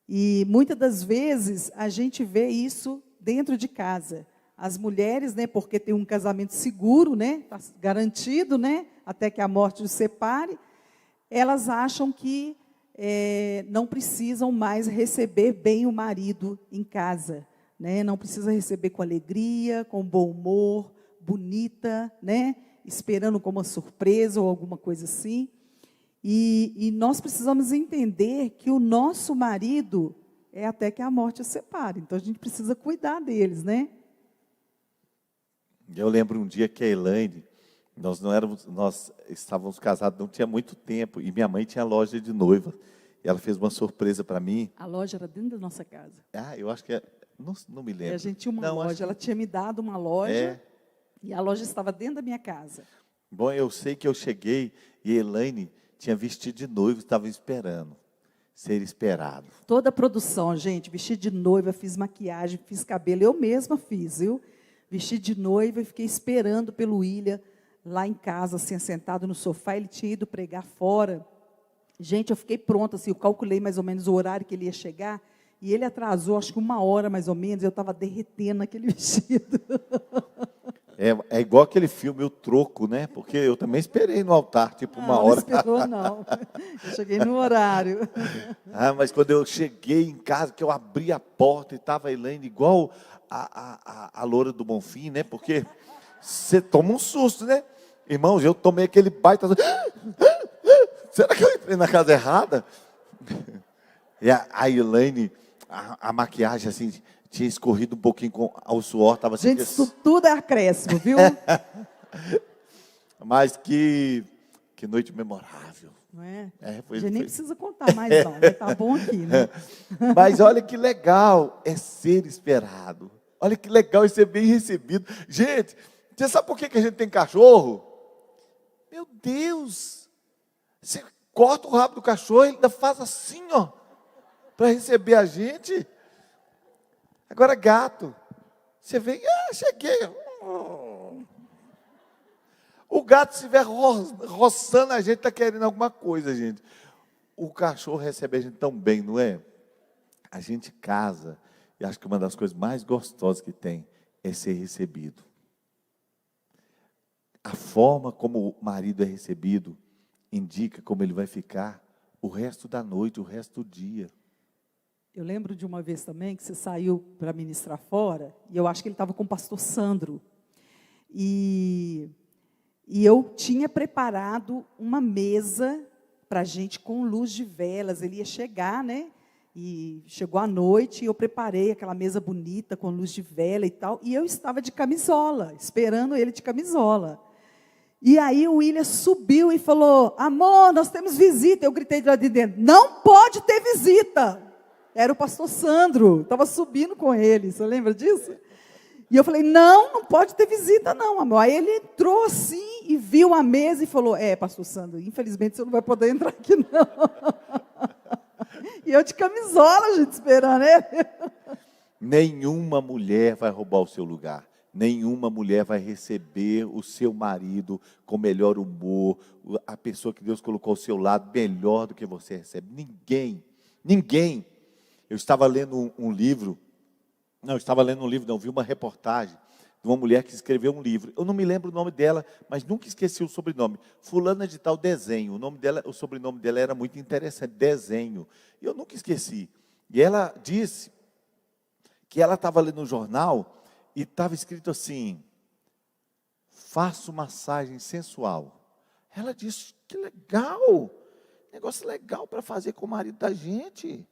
E muitas das vezes a gente vê isso dentro de casa. As mulheres, né, porque tem um casamento seguro, né, tá garantido, né, até que a morte os separe, elas acham que não precisam mais receber bem o marido em casa, né, não precisa receber com alegria, com bom humor, bonita, né, esperando como uma surpresa ou alguma coisa assim. E nós precisamos entender que o nosso marido é até que a morte os separe. Então, a gente precisa cuidar deles, né? Eu lembro um dia que a Elaine, nós estávamos casados, não tinha muito tempo, e minha mãe tinha loja de noiva. E ela fez uma surpresa para mim. A loja era dentro da nossa casa. Eu acho que não me lembro. E a gente tinha uma Não, loja, ela tinha me dado uma loja, e a loja estava dentro da minha casa. Bom, eu sei que eu cheguei e a Elaine tinha vestido de noivo, estava esperando ser esperado. Toda a produção, gente, vestido de noiva, fiz maquiagem, fiz cabelo, eu mesma fiz, viu? Vesti de noiva e fiquei esperando pelo William lá em casa, assim, sentado no sofá. Ele tinha ido pregar fora. Gente, eu fiquei pronta, assim, eu calculei mais ou menos o horário que ele ia chegar, e ele atrasou, acho que 1 hora mais ou menos, eu estava derretendo naquele vestido. É igual aquele filme O Troco, né? Porque eu também esperei no altar, tipo 1 hora. Não esperou, não. Eu cheguei no horário. Mas quando eu cheguei em casa, que eu abri a porta e estava a Elaine igual a loura do Bonfim, né? Porque você toma um susto, né? Irmãos, eu tomei aquele baita... Será que eu entrei na casa errada? E a Elaine, a maquiagem assim, tinha escorrido um pouquinho com o suor. Estava assim, gente, isso tudo é acréscimo, viu? Mas que noite memorável. Não é? Foi, a gente nem precisa contar mais não, né? Tá bom aqui, né? Mas olha que legal é ser esperado. Olha que legal é ser bem recebido. Gente, você sabe por que a gente tem cachorro? Meu Deus! Você corta o rabo do cachorro e ainda faz assim, ó, para receber a gente. Agora gato, você vem, cheguei. O gato, se estiver roçando a gente, está querendo alguma coisa, gente. O cachorro recebe a gente tão bem, não é? A gente casa, e acho que uma das coisas mais gostosas que tem é ser recebido. A forma como o marido é recebido indica como ele vai ficar o resto da noite, o resto do dia. Eu lembro de uma vez também que você saiu para ministrar fora, e eu acho que ele estava com o pastor Sandro. E eu tinha preparado uma mesa para a gente com luz de velas. Ele ia chegar, né? E chegou à noite, e eu preparei aquela mesa bonita com luz de vela e tal. E eu estava de camisola, esperando ele de camisola. E aí o William subiu e falou: amor, nós temos visita. Eu gritei de lá de dentro: não pode ter visita. Era o pastor Sandro, estava subindo com ele, você lembra disso? E eu falei: não pode ter visita não, amor. Aí ele entrou assim e viu a mesa e falou: pastor Sandro, infelizmente você não vai poder entrar aqui não. E eu de camisola, gente, esperando ele. Nenhuma mulher vai roubar o seu lugar. Nenhuma mulher vai receber o seu marido com melhor humor, a pessoa que Deus colocou ao seu lado melhor do que você recebe. Ninguém. Eu estava lendo um livro, vi uma reportagem de uma mulher que escreveu um livro. Eu não me lembro o nome dela, mas nunca esqueci o sobrenome. Fulana de tal Desenho. O sobrenome dela era muito interessante, Desenho. E eu nunca esqueci. E ela disse que ela estava lendo no jornal e estava escrito assim: faço massagem sensual. Ela disse: que legal, negócio legal para fazer com o marido da gente.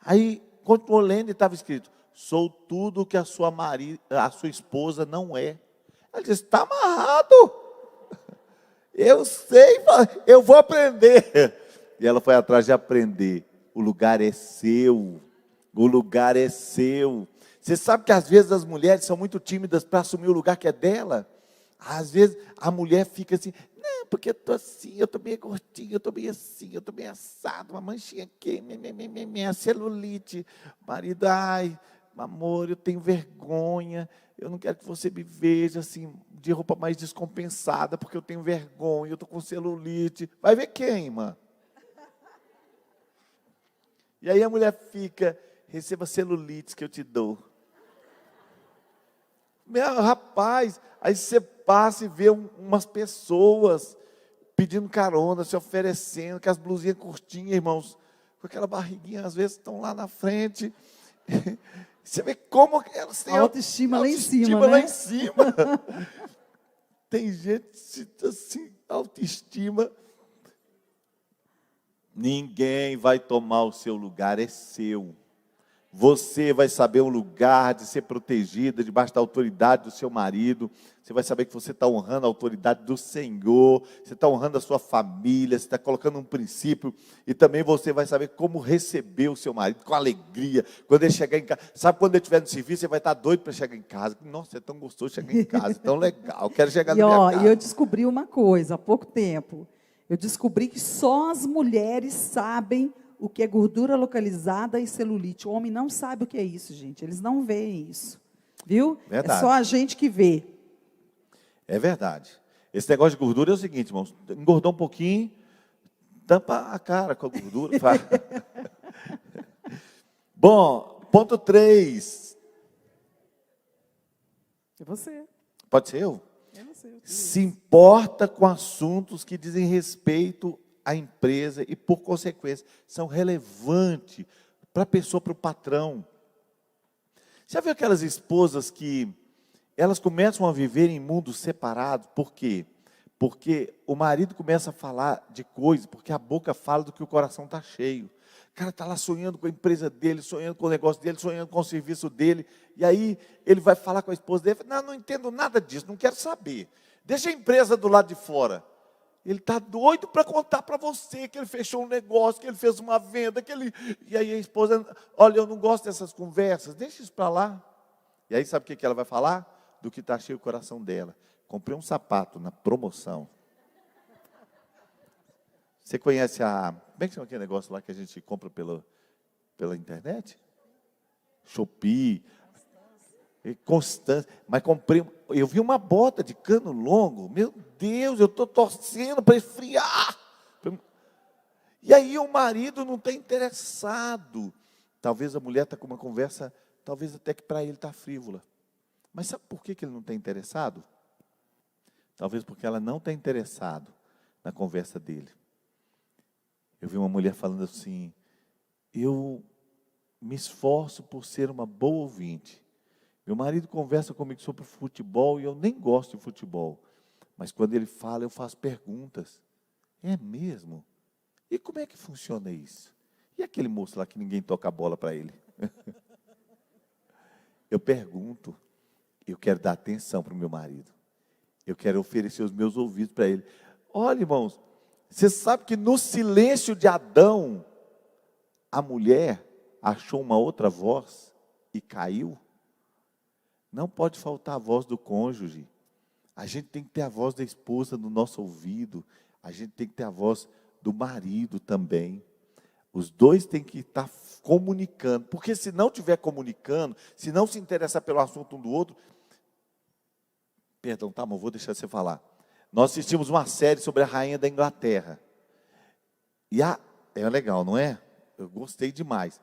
Aí, continuou lendo e estava escrito: sou tudo que a sua esposa não é. Ela disse: está amarrado. Eu sei, eu vou aprender. E ela foi atrás de aprender. O lugar é seu. O lugar é seu. Você sabe que às vezes as mulheres são muito tímidas para assumir o lugar que é dela? Às vezes a mulher fica assim: não, porque eu estou assim, eu estou meio gordinha, eu estou meio assim, eu estou meio assado, uma manchinha aqui, minha celulite. Marido: ai, amor, eu tenho vergonha, eu não quero que você me veja assim, de roupa mais descompensada, porque eu tenho vergonha, eu estou com celulite. Vai ver quem, irmã? E aí a mulher fica: receba celulites que eu te dou. Meu rapaz, aí você passa e vê umas pessoas pedindo carona, se oferecendo, com as blusinhas curtinhas, irmãos, com aquela barriguinha, às vezes estão lá na frente. Você vê como elas têm a autoestima lá em cima, autoestima lá né? em cima. Tem gente assim, autoestima. Ninguém vai tomar o seu lugar, é seu. Você vai saber um lugar de ser protegida debaixo da autoridade do seu marido. Você vai saber que você está honrando a autoridade do Senhor. Você está honrando a sua família. Você está colocando um princípio. E também você vai saber como receber o seu marido com alegria. Quando ele chegar em casa. Sabe quando ele estiver no serviço, você vai estar doido para chegar em casa. Nossa, é tão gostoso chegar em casa, tão legal. Quero chegar na minha casa. E eu descobri uma coisa há pouco tempo. Eu descobri que só as mulheres sabem o que é gordura localizada e celulite. O homem não sabe o que é isso, gente. Eles não veem isso. Viu? Verdade. É só a gente que vê. É verdade. Esse negócio de gordura é o seguinte, irmãos. Engordou um pouquinho, tampa a cara com a gordura. Bom, ponto 3. É você. Pode ser eu? É você. Se importa com assuntos que dizem respeito à empresa e, por consequência, são relevantes para a pessoa, para o patrão. Já viu aquelas esposas que elas começam a viver em mundos separados? Por quê? Porque o marido começa a falar de coisas, porque a boca fala do que o coração está cheio. O cara está lá sonhando com a empresa dele, sonhando com o negócio dele, sonhando com o serviço dele. E aí ele vai falar com a esposa dele: não entendo nada disso, não quero saber. Deixa a empresa do lado de fora. Ele está doido para contar para você que ele fechou um negócio, que ele fez uma venda, que ele... E aí a esposa: olha, eu não gosto dessas conversas, deixa isso para lá. E aí sabe o que ela vai falar? Do que está cheio o coração dela. Comprei um sapato na promoção. Você conhece como é que chama aquele negócio lá que a gente compra pela internet? Shopee. Constância. Mas comprei, eu vi uma bota de cano longo. Meu Deus, eu estou torcendo para esfriar. E aí o marido não está interessado. Talvez a mulher está com uma conversa, talvez até que para ele está frívola. Mas sabe por que ele não está interessado? Talvez porque ela não está interessada na conversa dele. Eu vi uma mulher falando assim: eu me esforço por ser uma boa ouvinte. Meu marido conversa comigo sobre futebol e eu nem gosto de futebol. Mas quando ele fala, eu faço perguntas. É mesmo? E como é que funciona isso? E aquele moço lá que ninguém toca a bola para ele? Eu pergunto. Eu quero dar atenção para o meu marido. Eu quero oferecer os meus ouvidos para ele. Olha, irmãos, você sabe que no silêncio de Adão, a mulher achou uma outra voz e caiu? Não pode faltar a voz do cônjuge. A gente tem que ter a voz da esposa no nosso ouvido. A gente tem que ter a voz do marido também. Os dois têm que estar comunicando. Porque se não estiver comunicando, se não se interessar pelo assunto um do outro... Perdão, tá, mas vou deixar você falar. Nós assistimos uma série sobre a rainha da Inglaterra. E é legal, não é? Eu gostei demais.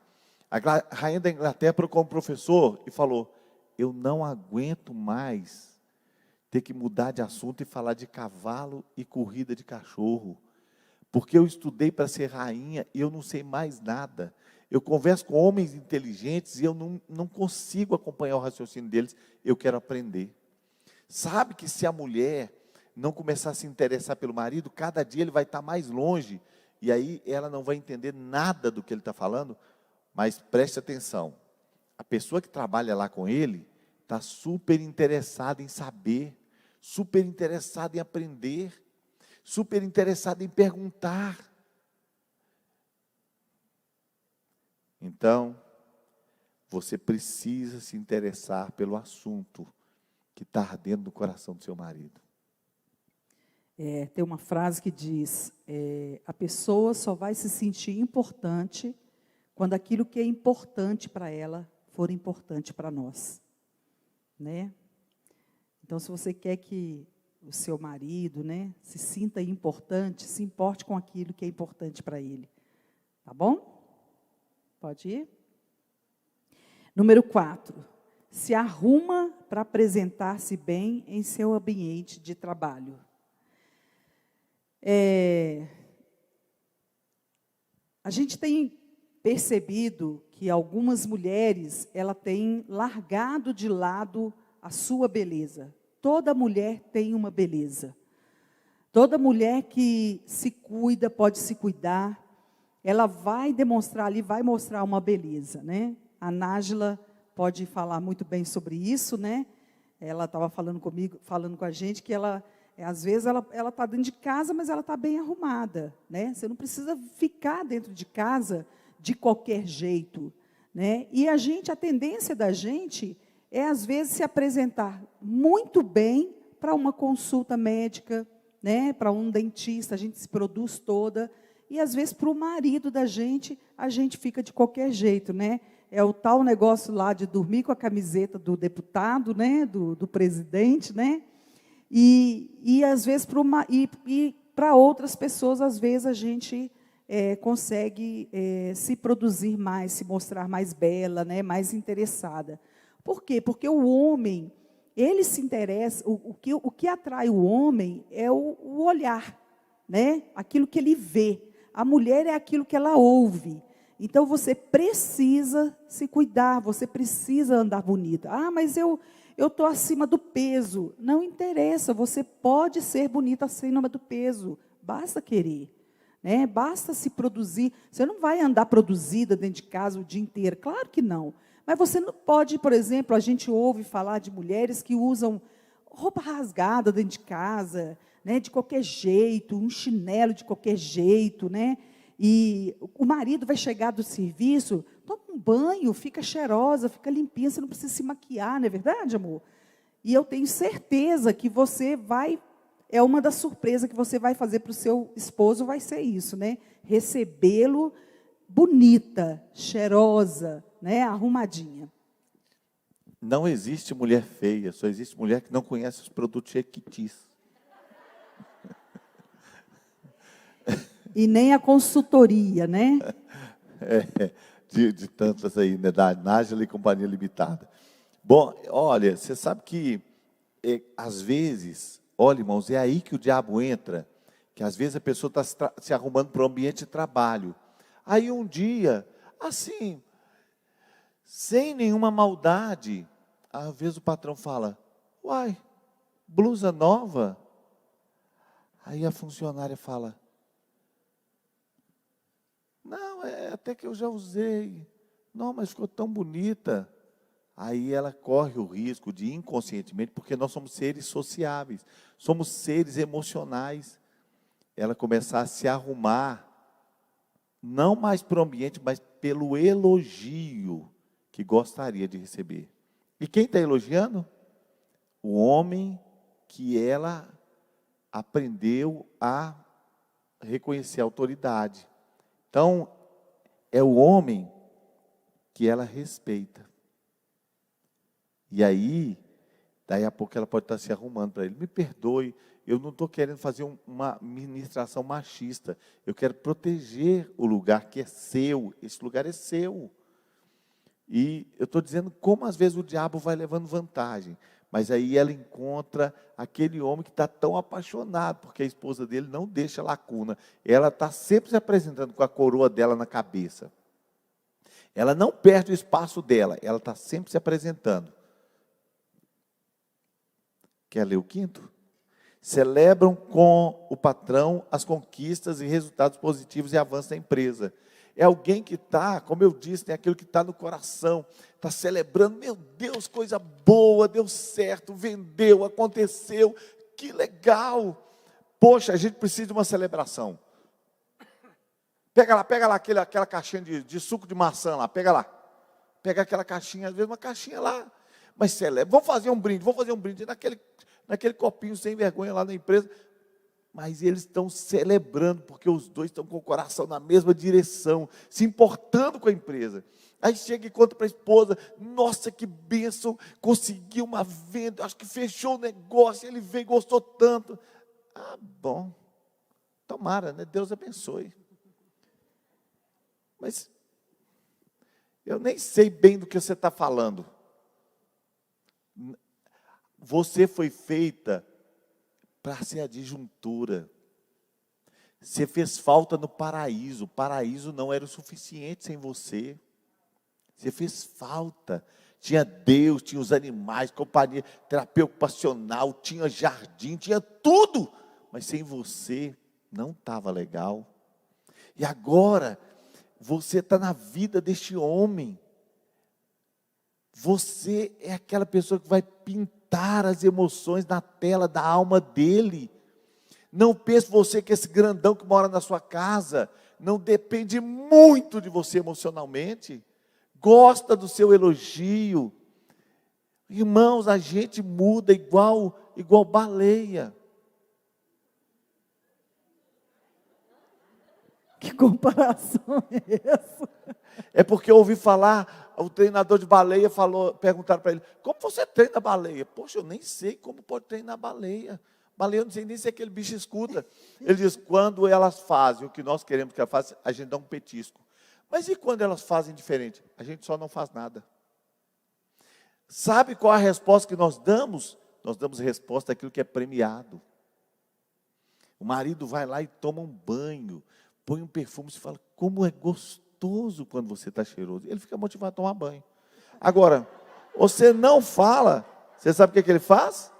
A rainha da Inglaterra procurou um professor e falou: eu não aguento mais ter que mudar de assunto e falar de cavalo e corrida de cachorro. Porque eu estudei para ser rainha e eu não sei mais nada. Eu converso com homens inteligentes e eu não consigo acompanhar o raciocínio deles. Eu quero aprender. Sabe que se a mulher não começar a se interessar pelo marido, cada dia ele vai estar mais longe. E aí ela não vai entender nada do que ele está falando. Mas preste atenção. A pessoa que trabalha lá com ele está super interessada em saber, super interessada em aprender, super interessada em perguntar. Então, você precisa se interessar pelo assunto que está ardendo no coração do seu marido. Tem uma frase que diz, a pessoa só vai se sentir importante quando aquilo que é importante para ela for importante para nós. Né? Então, se você quer que o seu marido, né, se sinta importante, se importe com aquilo que é importante para ele. Tá bom? Pode ir? Número 4. Se arruma para apresentar-se bem em seu ambiente de trabalho. A gente tem percebido que algumas mulheres, ela tem largado de lado a sua beleza. Toda mulher tem uma beleza. Toda mulher que se cuida, pode se cuidar, ela vai demonstrar ali, vai mostrar uma beleza, né? A Nájila pode falar muito bem sobre isso, né? Ela estava falando comigo, falando com a gente, que ela, às vezes, ela está dentro de casa, mas ela está bem arrumada, né? Você não precisa ficar dentro de casa de qualquer jeito, né? E a tendência da gente é, às vezes, se apresentar muito bem para uma consulta médica, né? Para um dentista, a gente se produz toda, e, às vezes, para o marido da gente, a gente fica de qualquer jeito, né? É o tal negócio lá de dormir com a camiseta do deputado, né? Do presidente, né? E às vezes, para outras pessoas, às vezes, a gente consegue se produzir mais, se mostrar mais bela, né, mais interessada. Por quê? Porque o homem, ele se interessa, o que atrai o homem é o olhar, né? Aquilo que ele vê. A mulher é aquilo que ela ouve. Então, você precisa se cuidar, você precisa andar bonita. Ah, mas eu estou acima do peso. Não interessa, você pode ser bonita acima do peso. Basta querer. Né? Basta se produzir. Você não vai andar produzida dentro de casa o dia inteiro. Claro que não. Mas você não pode, por exemplo, a gente ouve falar de mulheres que usam roupa rasgada dentro de casa, né? De qualquer jeito, um chinelo de qualquer jeito, né? E o marido vai chegar do serviço, toma um banho, fica cheirosa, fica limpinha, você não precisa se maquiar, não é verdade, amor? E eu tenho certeza que você vai, uma das surpresas que você vai fazer para o seu esposo vai ser isso, né? Recebê-lo bonita, cheirosa, né? Arrumadinha. Não existe mulher feia, só existe mulher que não conhece os produtos Jequitis. E nem a consultoria, né? De tantas aí, né, da Nájila e Companhia Limitada. Bom, olha, você sabe que, às vezes, olha, irmãos, é aí que o diabo entra, que às vezes a pessoa está se arrumando para o ambiente de trabalho. Aí um dia, assim, sem nenhuma maldade, às vezes o patrão fala, uai, blusa nova? Aí a funcionária fala, não, até que eu já usei. Não, mas ficou tão bonita. Aí ela corre o risco de inconscientemente, porque nós somos seres sociáveis, somos seres emocionais. Ela começar a se arrumar, não mais para o ambiente, mas pelo elogio que gostaria de receber. E quem está elogiando? O homem que ela aprendeu a reconhecer a autoridade. Então, é o homem que ela respeita. E aí, daí a pouco ela pode estar se arrumando para ele. Me perdoe, eu não estou querendo fazer uma ministração machista. Eu quero proteger o lugar que é seu. Esse lugar é seu. E eu estou dizendo como às vezes o diabo vai levando vantagem. Mas aí ela encontra aquele homem que está tão apaixonado, porque a esposa dele não deixa lacuna. Ela está sempre se apresentando com a coroa dela na cabeça. Ela não perde o espaço dela, ela está sempre se apresentando. Quer ler o 5º? Celebram com o patrão as conquistas e resultados positivos e avanços da empresa. É alguém que está, como eu disse, tem aquilo que está no coração, está celebrando, meu Deus, coisa boa, deu certo, vendeu, aconteceu, que legal. Poxa, a gente precisa de uma celebração. Pega lá aquela caixinha de suco de maçã lá, pega lá. Pega aquela caixinha, às vezes uma caixinha lá, mas celebra. Vamos fazer um brinde naquele copinho sem vergonha lá na empresa. Mas eles estão celebrando, porque os dois estão com o coração na mesma direção, se importando com a empresa. Aí chega e conta para a esposa, nossa, que bênção, conseguiu uma venda, acho que fechou o negócio, ele veio e gostou tanto. Ah, bom, tomara, né? Deus abençoe. Mas eu nem sei bem do que você está falando. Você foi feita para ser a disjuntura. Você fez falta no paraíso. O paraíso não era o suficiente sem você. Você fez falta. Tinha Deus, tinha os animais, companhia, terapia ocupacional, tinha jardim, tinha tudo. Mas sem você não estava legal. E agora, você está na vida deste homem. Você é aquela pessoa que vai pintar as emoções na tela da alma dele. Não pense você que esse grandão que mora na sua casa não depende muito de você emocionalmente. Gosta do seu elogio. Irmãos, a gente muda igual baleia. Que comparação é essa? É porque eu ouvi falar, o treinador de baleia perguntaram para ele, como você treina baleia? Poxa, eu nem sei como pode treinar baleia. Baleia, eu não sei nem se aquele bicho escuta. Ele diz, quando elas fazem o que nós queremos que elas façam, a gente dá um petisco. Mas e quando elas fazem diferente? A gente só não faz nada. Sabe qual a resposta que nós damos? Nós damos resposta àquilo que é premiado. O marido vai lá e toma um banho, põe um perfume e fala, como é gostoso quando você está cheiroso. Ele fica motivado a tomar banho. Agora, você não fala, você sabe o que ele faz?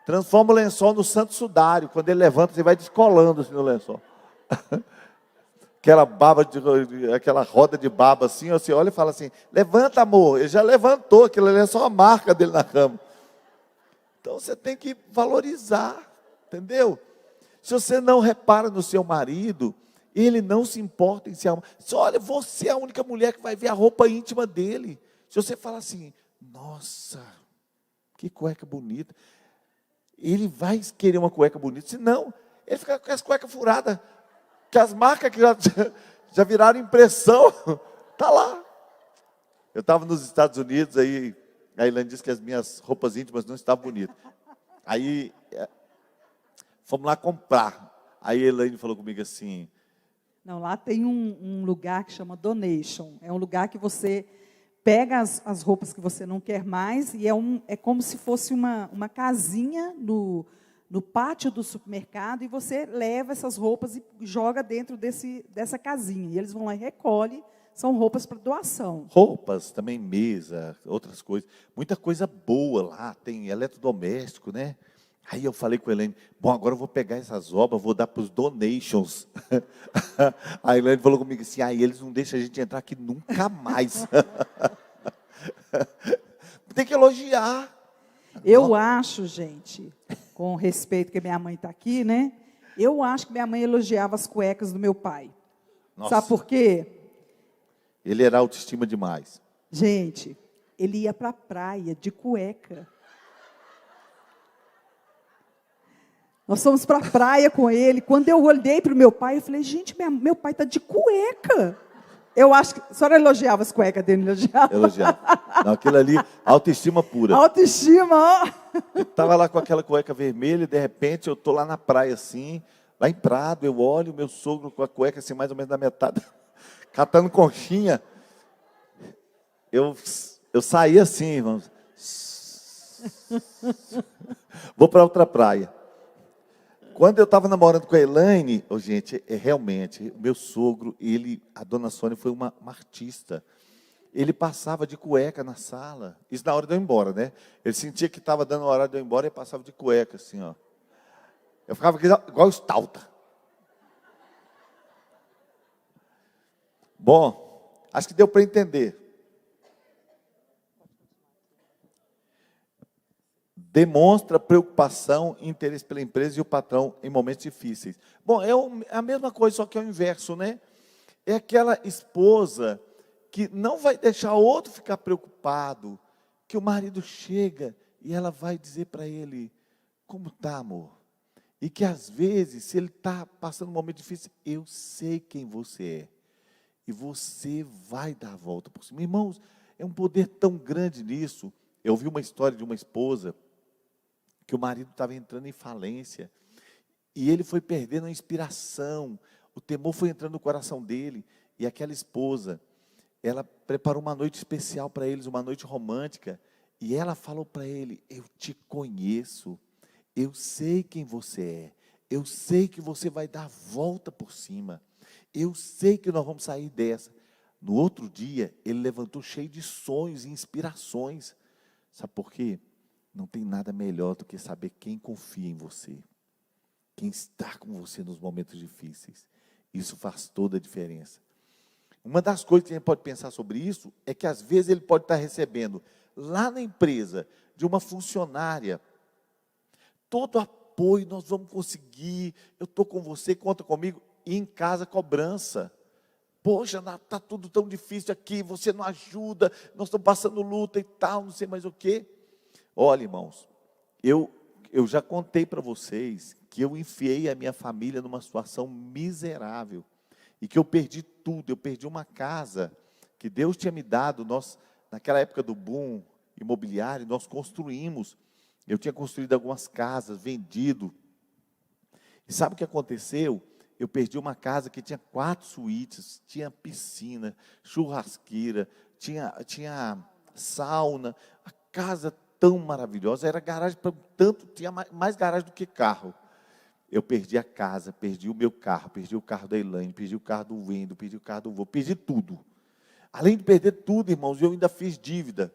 Transforma o lençol no santo sudário. Quando ele levanta, você vai descolando assim no lençol. Aquela baba, aquela roda de baba assim, você olha e fala assim, levanta amor, ele já levantou, aquilo ali é só a marca dele na cama. Então você tem que valorizar, entendeu? Se você não repara no seu marido, ele não se importa em se arrumar. Olha, você é a única mulher que vai ver a roupa íntima dele. Se você falar assim, nossa, que cueca bonita. Ele vai querer uma cueca bonita, senão ele fica com as cuecas furadas. Que as marcas que já viraram impressão, está lá. Eu estava nos Estados Unidos, aí a Elaine disse que as minhas roupas íntimas não estavam bonitas. Aí, fomos lá comprar. Aí a Elaine falou comigo assim... Não, lá tem um lugar que chama Donation. É um lugar que você pega as roupas que você não quer mais e é como se fosse uma casinha no pátio do supermercado e você leva essas roupas e joga dentro dessa casinha. E eles vão lá e recolhem, são roupas para doação. Roupas, também mesa, outras coisas. Muita coisa boa lá, tem eletrodoméstico, né? Aí eu falei com a Elaine, bom, agora eu vou pegar essas obras, vou dar para os donations. A Elaine falou comigo assim, eles não deixam a gente entrar aqui nunca mais. Tem que elogiar. Eu acho, gente, com respeito que minha mãe está aqui, né? Eu acho que minha mãe elogiava as cuecas do meu pai. Nossa. Sabe por quê? Ele era autoestima demais. Gente, ele ia para a praia de cueca. Nós fomos para a praia com ele. Quando eu olhei para o meu pai, eu falei, gente, meu pai está de cueca. Eu acho que... A senhora elogiava as cuecas dele, não elogiava? Elogiava. Não, aquilo ali, autoestima pura. Autoestima, ó. Eu estava lá com aquela cueca vermelha e, de repente, eu estou lá na praia, assim, lá em Prado, eu olho o meu sogro com a cueca, assim, mais ou menos na metade, catando conchinha. eu saí assim, irmãos. Vou para outra praia. Quando eu estava namorando com a Elaine, gente, realmente, o meu sogro, a dona Sônia foi uma artista. Ele passava de cueca na sala. Isso na hora de eu ir embora, né? Ele sentia que estava dando a hora de eu ir embora e passava de cueca, assim, ó. Eu ficava igual Stalta. Bom, acho que deu para entender. Demonstra preocupação e interesse pela empresa e o patrão em momentos difíceis. Bom, é a mesma coisa, só que é o inverso, né? É aquela esposa que não vai deixar o outro ficar preocupado, que o marido chega e ela vai dizer para ele, como está, amor? E que às vezes, se ele está passando um momento difícil, eu sei quem você é. E você vai dar a volta por cima. Irmãos, é um poder tão grande nisso. Eu ouvi uma história de uma esposa, que o marido estava entrando em falência, e ele foi perdendo a inspiração, o temor foi entrando no coração dele, e aquela esposa, ela preparou uma noite especial para eles, uma noite romântica, e ela falou para ele, eu te conheço, eu sei quem você é, eu sei que você vai dar a volta por cima, eu sei que nós vamos sair dessa. No outro dia, ele levantou cheio de sonhos e inspirações. Sabe por quê? Não tem nada melhor do que saber quem confia em você, quem está com você nos momentos difíceis. Isso faz toda a diferença. Uma das coisas que a gente pode pensar sobre isso é que às vezes ele pode estar recebendo lá na empresa de uma funcionária todo apoio, nós vamos conseguir, eu estou com você, conta comigo, e em casa cobrança. Poxa, está tudo tão difícil aqui, você não ajuda, nós estamos passando luta e tal, não sei mais o quê. Olha, irmãos, eu já contei para vocês que eu enfiei a minha família numa situação miserável, e que eu perdi tudo, eu perdi uma casa que Deus tinha me dado, naquela época do boom imobiliário, nós construímos, eu tinha construído algumas casas, vendido, e sabe o que aconteceu? Eu perdi uma casa que tinha 4 suítes, tinha piscina, churrasqueira, tinha sauna, a casa tão maravilhosa, era garagem, tanto tinha mais garagem do que carro. Eu perdi a casa, perdi o meu carro, perdi o carro da Elaine, perdi o carro do Wendo, perdi o carro do vô, perdi tudo. Além de perder tudo, irmãos, eu ainda fiz dívida.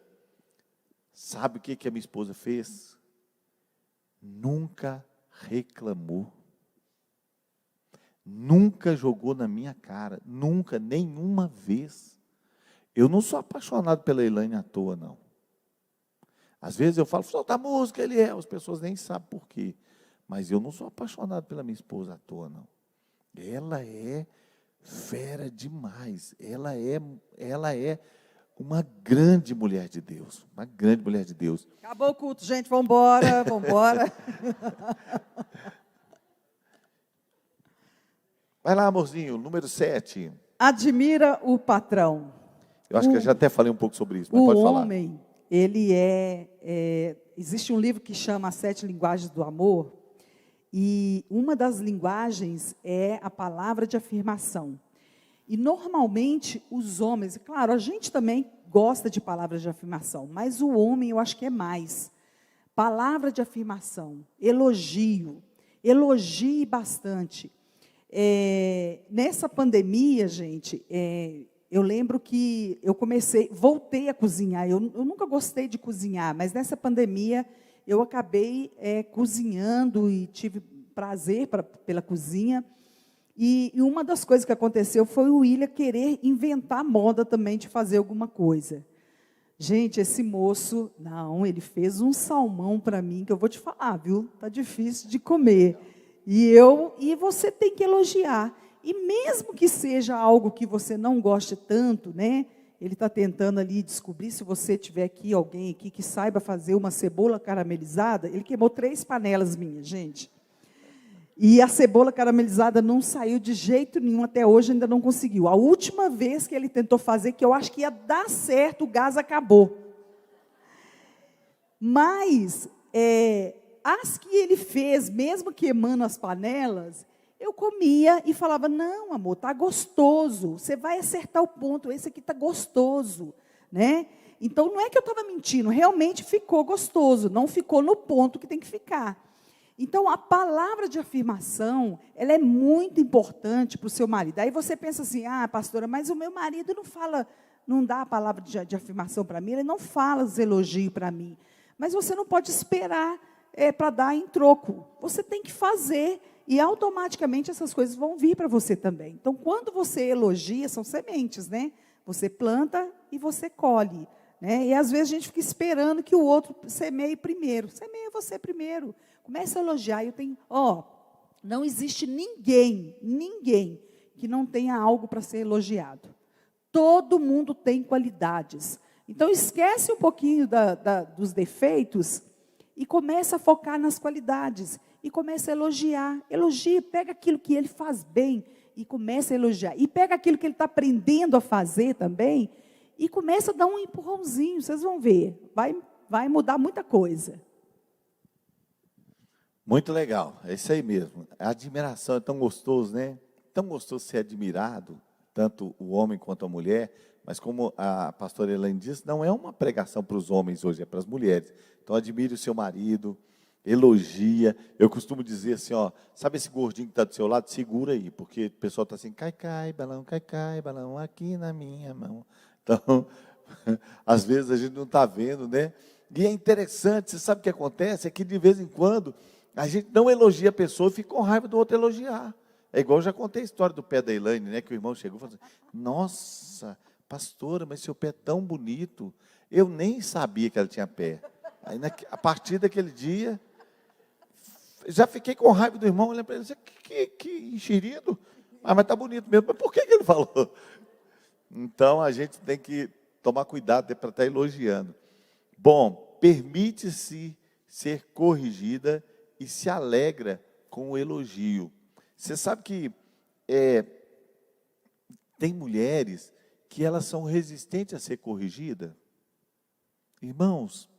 Sabe o que a minha esposa fez? Nunca reclamou. Nunca jogou na minha cara, nunca, nenhuma vez. Eu não sou apaixonado pela Elaine à toa, não. Às vezes eu falo, solta a música, as pessoas nem sabem por quê. Mas eu não sou apaixonado pela minha esposa à toa, não. Ela é fera demais. Ela é uma grande mulher de Deus. Uma grande mulher de Deus. Acabou o culto, gente, vamos embora, vamos embora. Vai lá, amorzinho, número 7. Admira o patrão. Eu acho que eu já até falei um pouco sobre isso, mas pode falar. O homem, ele existe um livro que chama As 7 Linguagens do Amor, e uma das linguagens é a palavra de afirmação. E normalmente os homens, claro, a gente também gosta de palavras de afirmação, mas o homem eu acho que é mais. Palavra de afirmação, elogio, elogie bastante. Nessa pandemia, gente, eu lembro que eu voltei a cozinhar. Eu nunca gostei de cozinhar, mas nessa pandemia eu acabei cozinhando e tive prazer pela cozinha. E uma das coisas que aconteceu foi o William querer inventar moda também de fazer alguma coisa. Gente, esse moço, ele fez um salmão para mim, que eu vou te falar, viu? Está difícil de comer. E você tem que elogiar. E mesmo que seja algo que você não goste tanto, né? Ele está tentando ali descobrir, se você tiver aqui, alguém aqui que saiba fazer uma cebola caramelizada. Ele queimou 3 panelas minhas, gente. E a cebola caramelizada não saiu de jeito nenhum, até hoje ainda não conseguiu. A última vez que ele tentou fazer, que eu acho que ia dar certo, o gás acabou. Mas, as que ele fez, mesmo queimando as panelas, eu comia e falava, não, amor, está gostoso, você vai acertar o ponto, esse aqui está gostoso. né? Então, não é que eu estava mentindo, realmente ficou gostoso, não ficou no ponto que tem que ficar. Então, a palavra de afirmação, ela é muito importante para o seu marido. Aí você pensa assim, pastora, mas o meu marido não fala, não dá a palavra de afirmação para mim, ele não fala os elogios para mim. Mas você não pode esperar para dar em troco. Você tem que fazer e automaticamente essas coisas vão vir para você também. Então, quando você elogia, são sementes, né? Você planta e você colhe, né? E às vezes a gente fica esperando que o outro semeie primeiro. Semeia você primeiro. Comece a elogiar. Não existe ninguém que não tenha algo para ser elogiado. Todo mundo tem qualidades. Então, esquece um pouquinho dos defeitos e começa a focar nas qualidades. E começa a elogiar. Elogie, pega aquilo que ele faz bem e começa a elogiar. E pega aquilo que ele está aprendendo a fazer também e começa a dar um empurrãozinho. Vocês vão ver, vai mudar muita coisa. Muito legal, é isso aí mesmo. A admiração é tão gostoso, né? Tão gostoso ser admirado, tanto o homem quanto a mulher, mas como a pastora Elaine disse, não é uma pregação para os homens hoje, é para as mulheres. Então, admire o seu marido, elogia. Eu costumo dizer assim, sabe esse gordinho que está do seu lado? Segura aí, porque o pessoal está assim, cai, balão aqui na minha mão. Então, às vezes a gente não está vendo, né? E é interessante, você sabe o que acontece? É que de vez em quando, a gente não elogia a pessoa e fica com raiva do outro elogiar. É igual eu já contei a história do pé da Elaine, né? Que o irmão chegou e falou assim, nossa, pastora, mas seu pé é tão bonito. Eu nem sabia que ela tinha pé. Aí, a partir daquele dia, já fiquei com raiva do irmão, olhando para ele, que enxerido. Mas está bonito mesmo. Mas por que ele falou? Então, a gente tem que tomar cuidado para estar elogiando. Bom, permite-se ser corrigida e se alegra com o elogio. Você sabe que tem mulheres que elas são resistentes a ser corrigidas? Irmãos,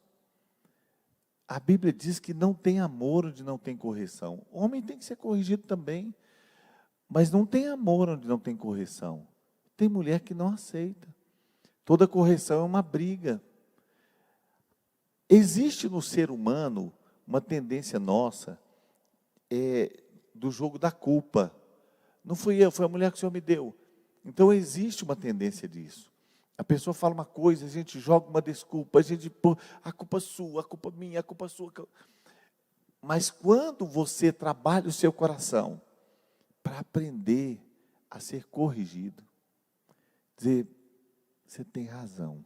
a Bíblia diz que não tem amor onde não tem correção. O homem tem que ser corrigido também, mas não tem amor onde não tem correção. Tem mulher que não aceita. Toda correção é uma briga. Existe no ser humano uma tendência nossa do jogo da culpa. Não fui eu, foi a mulher que o Senhor me deu. Então existe uma tendência disso. A pessoa fala uma coisa, a gente joga uma desculpa, a gente pô, a culpa sua, a culpa minha, a culpa sua. Mas quando você trabalha o seu coração para aprender a ser corrigido, dizer, você tem razão,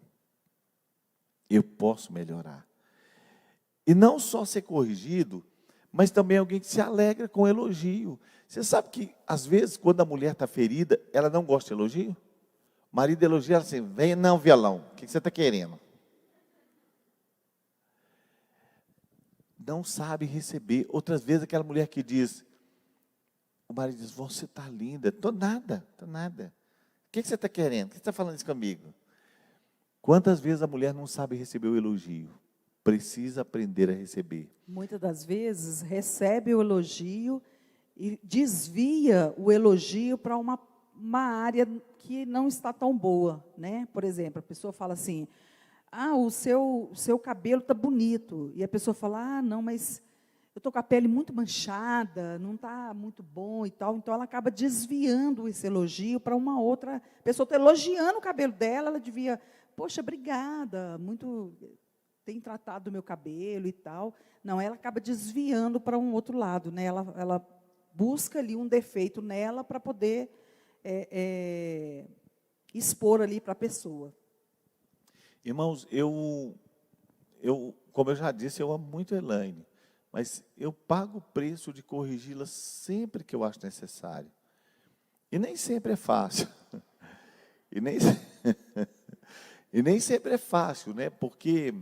eu posso melhorar. E não só ser corrigido, mas também alguém que se alegra com elogio. Você sabe que, às vezes, quando a mulher está ferida, ela não gosta de elogio? O marido elogia ela assim, vem não, violão, o que você está querendo? Não sabe receber. Outras vezes, aquela mulher que diz, o marido diz, você está linda. Estou nada. O que você está querendo? O que você está falando isso comigo? Quantas vezes a mulher não sabe receber o elogio? Precisa aprender a receber. Muitas das vezes recebe o elogio e desvia o elogio para uma área que não está tão boa, né? Por exemplo, a pessoa fala assim, o seu cabelo está bonito. E a pessoa fala, não, mas eu estou com a pele muito manchada, não está muito bom e tal. Então, ela acaba desviando esse elogio para uma outra. A pessoa está elogiando o cabelo dela, ela devia, poxa, obrigada, tem tratado o meu cabelo e tal. Não, ela acaba desviando para um outro lado, né? Ela busca ali um defeito nela para poder expor ali para a pessoa. Irmãos, como eu já disse, eu amo muito a Elaine, mas eu pago o preço de corrigi-la sempre que eu acho necessário. E nem sempre é fácil. E nem sempre é fácil, né? Porque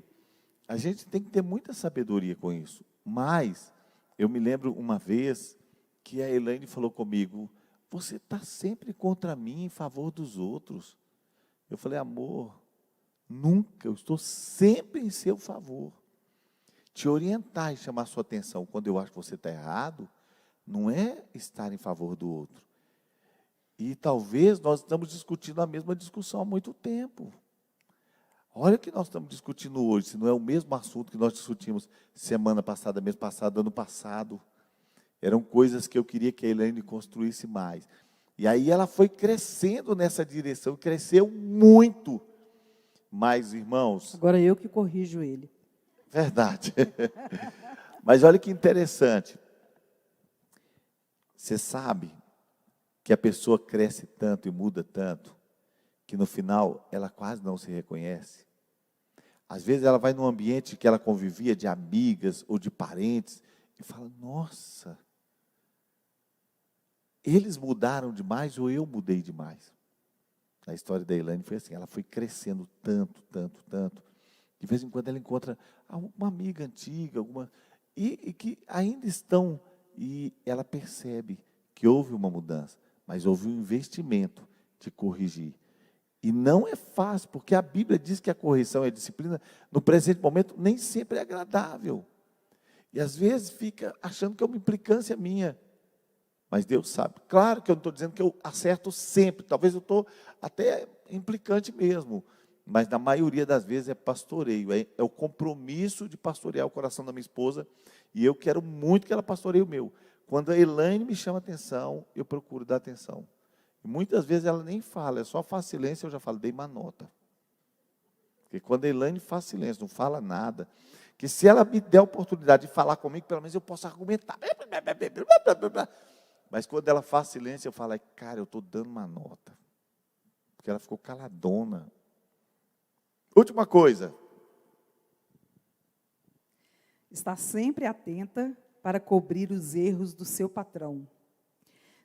a gente tem que ter muita sabedoria com isso. Mas eu me lembro uma vez que a Elaine falou comigo, você está sempre contra mim em favor dos outros. Eu falei, amor, nunca, eu estou sempre em seu favor. Te orientar e chamar sua atenção quando eu acho que você está errado, não é estar em favor do outro. E talvez nós estamos discutindo a mesma discussão há muito tempo. Olha o que nós estamos discutindo hoje, se não é o mesmo assunto que nós discutimos semana passada, mês passado, ano passado. Eram coisas que eu queria que a Elaine construísse mais. E aí ela foi crescendo nessa direção, cresceu muito. Mas, irmãos... Agora eu que corrijo ele. Verdade. Mas olha que interessante. Você sabe que a pessoa cresce tanto e muda tanto, que no final ela quase não se reconhece. Às vezes ela vai num ambiente que ela convivia de amigas ou de parentes e fala, nossa, eles mudaram demais ou eu mudei demais. A história da Elaine foi assim, ela foi crescendo tanto, tanto, tanto. De vez em quando ela encontra uma amiga antiga, e que ainda estão, e ela percebe que houve uma mudança, mas houve um investimento de corrigir. E não é fácil, porque a Bíblia diz que a correção e a disciplina, no presente momento, nem sempre é agradável. E às vezes fica achando que é uma implicância minha. Mas Deus sabe. Claro que eu não estou dizendo que eu acerto sempre. Talvez eu estou até implicante mesmo. Mas na maioria das vezes é pastoreio. É o compromisso de pastorear o coração da minha esposa. E eu quero muito que ela pastoreie o meu. Quando a Elaine me chama atenção, eu procuro dar atenção. E muitas vezes ela nem fala, é só faz silêncio, eu já falo, dei uma nota. Porque quando a Elaine faz silêncio, não fala nada, que se ela me der a oportunidade de falar comigo, pelo menos eu posso argumentar. Mas quando ela faz silêncio, eu falo, cara, eu estou dando uma nota. Porque ela ficou caladona. Última coisa. Está sempre atenta para cobrir os erros do seu patrão.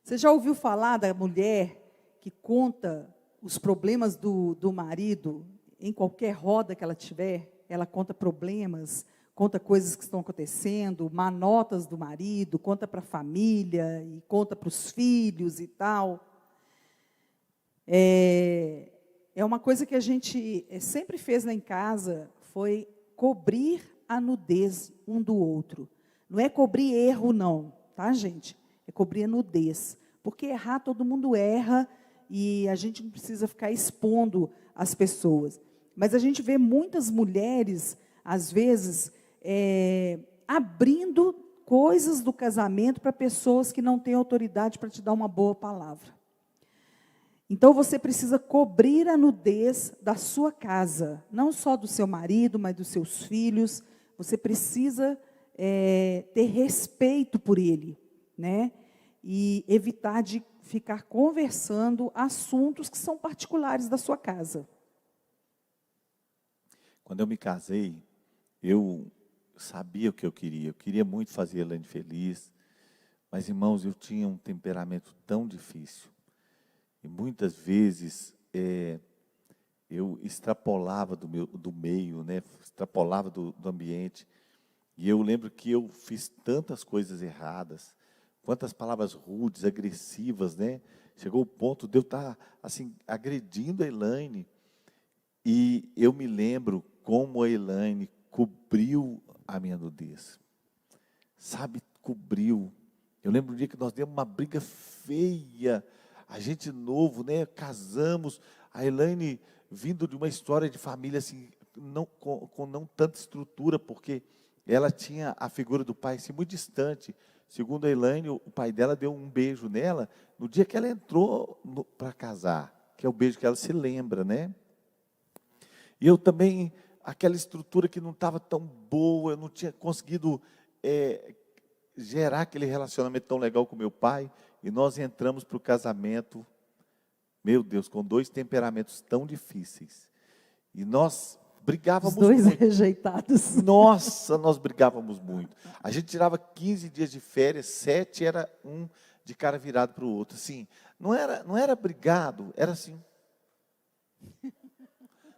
Você já ouviu falar da mulher que conta os problemas do marido em qualquer roda que ela tiver? Ela conta problemas, conta coisas que estão acontecendo, manotas do marido, conta para a família e conta para os filhos e tal. É uma coisa que a gente sempre fez lá em casa, foi cobrir a nudez um do outro. Não é cobrir erro não, tá, gente? É cobrir a nudez. Porque errar, todo mundo erra, e a gente não precisa ficar expondo as pessoas. Mas a gente vê muitas mulheres, às vezes, abrindo coisas do casamento para pessoas que não têm autoridade para te dar uma boa palavra. Então, você precisa cobrir a nudez da sua casa, não só do seu marido, mas dos seus filhos. Você precisa ter respeito por ele, né? E evitar de ficar conversando assuntos que são particulares da sua casa. Quando eu me casei, eu sabia o que eu queria. Eu queria muito fazer a Elaine feliz. Mas, irmãos, eu tinha um temperamento tão difícil. E muitas vezes eu extrapolava do meio, né? Extrapolava do ambiente. E eu lembro que eu fiz tantas coisas erradas, quantas palavras rudes, agressivas, né? Chegou o ponto de eu estar assim, agredindo a Elaine. E eu me lembro como a Elaine cobriu a minha nudez. Sabe, cobriu. Eu lembro um dia que nós demos uma briga feia. A gente novo, né? Casamos. A Elaine vindo de uma história de família assim, com não tanta estrutura, porque ela tinha a figura do pai assim, muito distante. Segundo a Elaine, o pai dela deu um beijo nela no dia que ela entrou para casar, que é o beijo que ela se lembra, né? E eu também, aquela estrutura que não estava tão boa, eu não tinha conseguido gerar aquele relacionamento tão legal com meu pai, e nós entramos para o casamento, meu Deus, com dois temperamentos tão difíceis. E nós brigávamos muito. Os dois muito. rejeitados. Nossa, nós brigávamos muito. A gente tirava 15 dias de férias, 7 era um de cara virado para o outro. Assim, não era brigado, era assim.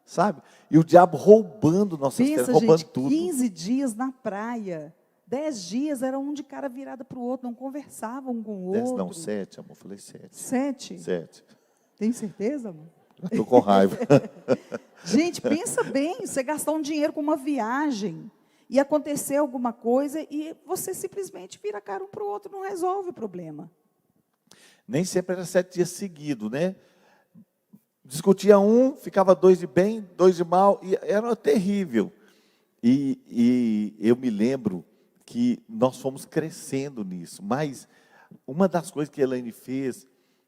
Sabe? E o diabo roubando nossas férias, roubando gente, tudo. 15 dias na praia. 10 dias era um de cara virado para o outro, não conversavam um com o 10, outro. não, 7, amor, falei 7. 7? 7. Tem certeza, amor? Estou com raiva. Gente, pensa bem, você gastar um dinheiro com uma viagem e acontecer alguma coisa e você simplesmente vira a cara um para o outro, não resolve o problema. Nem sempre era 7 dias seguidos, né? Discutia um, ficava dois de bem, dois de mal, e era terrível. E eu me lembro que nós fomos crescendo nisso, mas uma das coisas que a Elaine fez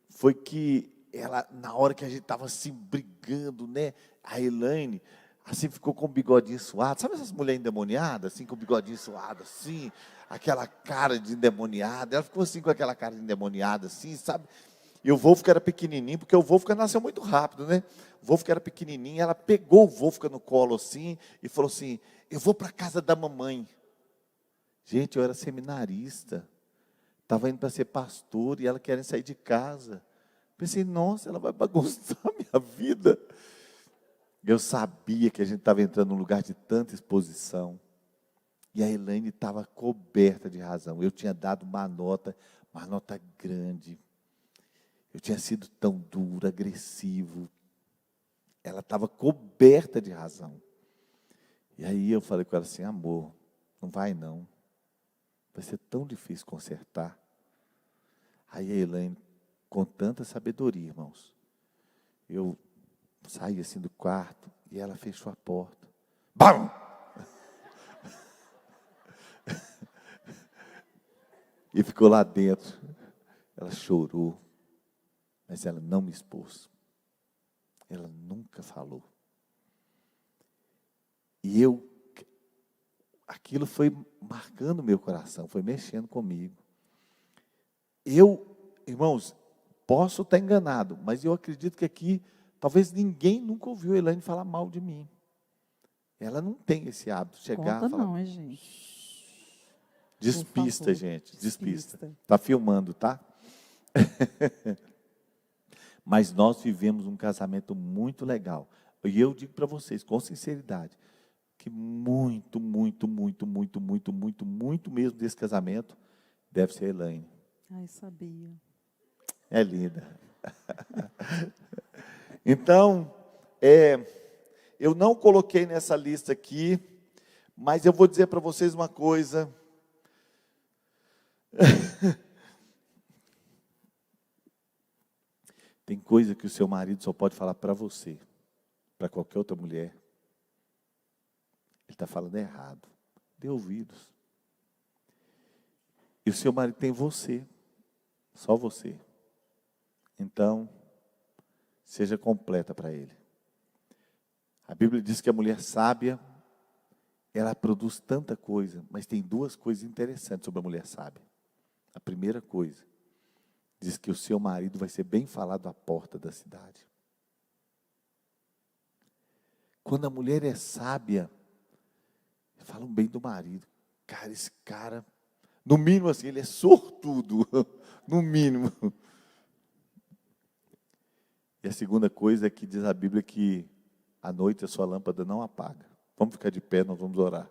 foi que ela, na hora que a gente estava assim brigando, né, a Elaine assim ficou com o bigodinho suado, sabe essas mulheres endemoniadas, assim, com o bigodinho suado, assim, aquela cara de endemoniada, ela ficou assim com aquela cara de endemoniada, assim, sabe? E o Wolfgang era pequenininho, porque o Wolfgang nasceu muito rápido, né? O Wolfgang era pequenininho, ela pegou o Wolfgang no colo assim, e falou assim, eu vou para a casa da mamãe. Gente, eu era seminarista, estava indo para ser pastor, e ela querendo sair de casa. Pensei, nossa, ela vai bagunçar a minha vida. Eu sabia que a gente estava entrando num lugar de tanta exposição. E a Elaine estava coberta de razão. Eu tinha dado uma nota grande. Eu tinha sido tão duro, agressivo. Ela estava coberta de razão. E aí eu falei com ela assim, amor, não vai não. Vai ser tão difícil consertar. Aí a Elaine, com tanta sabedoria, irmãos, eu saí assim do quarto e ela fechou a porta. BAM! E ficou lá dentro. Ela chorou, mas ela não me expôs. Ela nunca falou. E aquilo foi marcando meu coração, foi mexendo comigo. Irmãos, posso estar enganado, mas eu acredito que aqui, talvez ninguém nunca ouviu a Elaine falar mal de mim. Ela não tem esse hábito de chegar Conta e falar. não, hein, gente. Despista, favor, gente, despista. despista. Está filmando, tá? Mas nós vivemos um casamento muito legal. E eu digo para vocês, com sinceridade, que muito mesmo desse casamento deve ser a Elaine. Ai, sabia. É linda. Então, eu não coloquei nessa lista aqui, mas eu vou dizer para vocês uma coisa. Tem coisa que o seu marido só pode falar para você, para qualquer outra mulher. Ele está falando errado. Dê ouvidos. E o seu marido tem você, só você. Então, seja completa para ele. A Bíblia diz que a mulher sábia, ela produz tanta coisa, mas tem duas coisas interessantes sobre a mulher sábia. A primeira coisa, diz que o seu marido vai ser bem falado à porta da cidade. Quando a mulher é sábia, falam bem do marido. Cara, esse cara, no mínimo assim, ele é sortudo, no mínimo. E a segunda coisa é que diz a Bíblia que à noite a sua lâmpada não apaga. Vamos ficar de pé, nós vamos orar.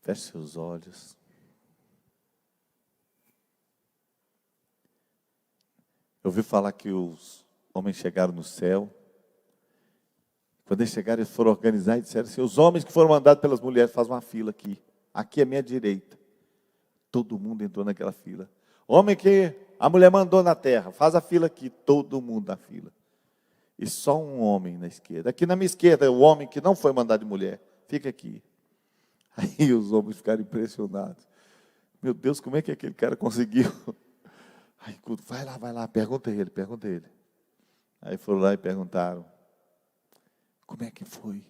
Feche seus olhos. Eu ouvi falar que os homens chegaram no céu. Quando eles chegaram, eles foram organizar e disseram assim, os homens que foram mandados pelas mulheres, fazem uma fila aqui. Aqui é a minha direita. Todo mundo entrou naquela fila. Homem que a mulher mandou na terra, faz a fila aqui. Todo mundo na fila. E só um homem na esquerda. Aqui na minha esquerda, o homem que não foi mandado de mulher. Fica aqui. Aí os homens ficaram impressionados. Meu Deus, como é que aquele cara conseguiu? Aí, vai lá, pergunta ele. Aí foram lá e perguntaram, como é que foi?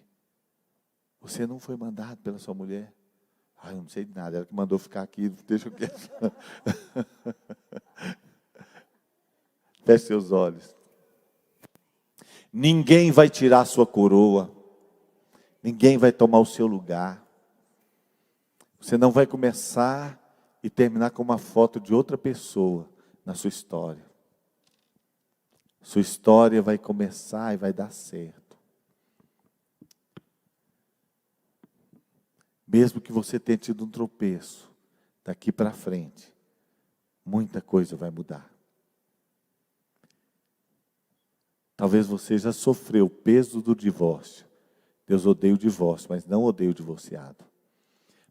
Você não foi mandado pela sua mulher? Eu não sei de nada, ela que mandou ficar aqui, deixa eu quieto. Feche seus olhos. Ninguém vai tirar a sua coroa. Ninguém vai tomar o seu lugar. Você não vai começar e terminar com uma foto de outra pessoa na sua história. Sua história vai começar e vai dar certo. Mesmo que você tenha tido um tropeço, daqui para frente, muita coisa vai mudar. Talvez você já sofreu o peso do divórcio. Deus odeia o divórcio, mas não odeia o divorciado.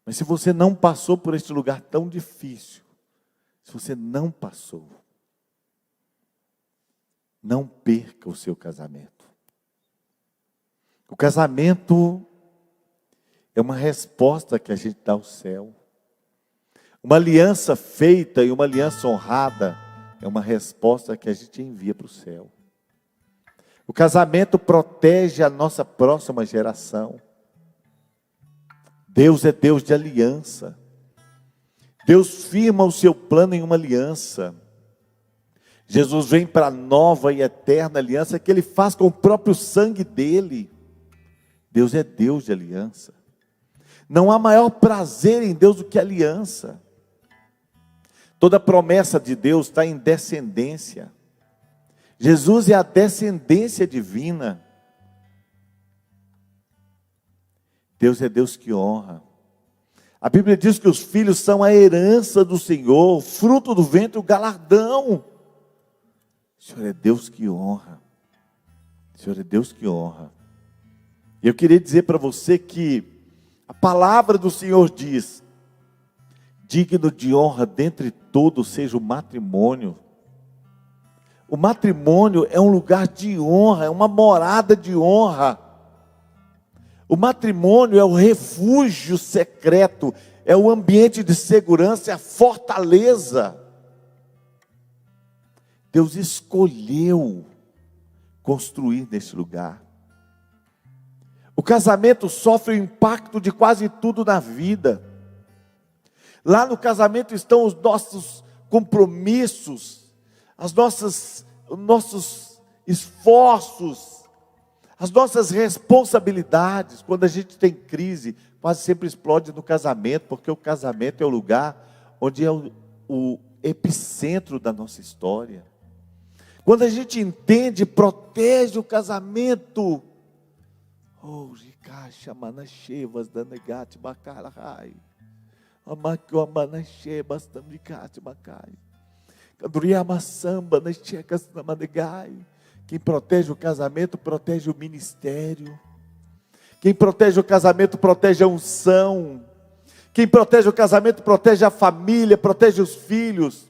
Mas se você não passou por este lugar tão difícil, se você não passou, não perca o seu casamento. O casamento é uma resposta que a gente dá ao céu. Uma aliança feita e uma aliança honrada é uma resposta que a gente envia para o céu. O casamento protege a nossa próxima geração. Deus é Deus de aliança. Deus firma o seu plano em uma aliança. Jesus vem para a nova e eterna aliança que Ele faz com o próprio sangue dEle. Deus é Deus de aliança. Não há maior prazer em Deus do que aliança. Toda promessa de Deus está em descendência. Jesus é a descendência divina. Deus é Deus que honra. A Bíblia diz que os filhos são a herança do Senhor, o fruto do ventre, o galardão. O Senhor é Deus que honra. O Senhor é Deus que honra. E eu queria dizer para você que a palavra do Senhor diz: digno de honra dentre todos seja o matrimônio. O matrimônio é um lugar de honra, é uma morada de honra. O matrimônio é o refúgio secreto, é o ambiente de segurança, é a fortaleza. Deus escolheu construir neste lugar. O casamento sofre o impacto de quase tudo na vida. Lá no casamento estão os nossos compromissos, os nossos esforços, as nossas responsabilidades. Quando a gente tem crise, quase sempre explode no casamento, porque o casamento é o lugar onde é o epicentro da nossa história. Quando a gente entende, protege o casamento. Oh, Jicaixa, Manachevas, Danegate, Bacarai. Amaco, Manachevas, Damicate, Bacai. Canduriama Samba, Nechecas, Namanegai. Quem protege o casamento, protege o ministério. Quem protege o casamento, protege a unção. Quem protege o casamento, protege a família, protege os filhos.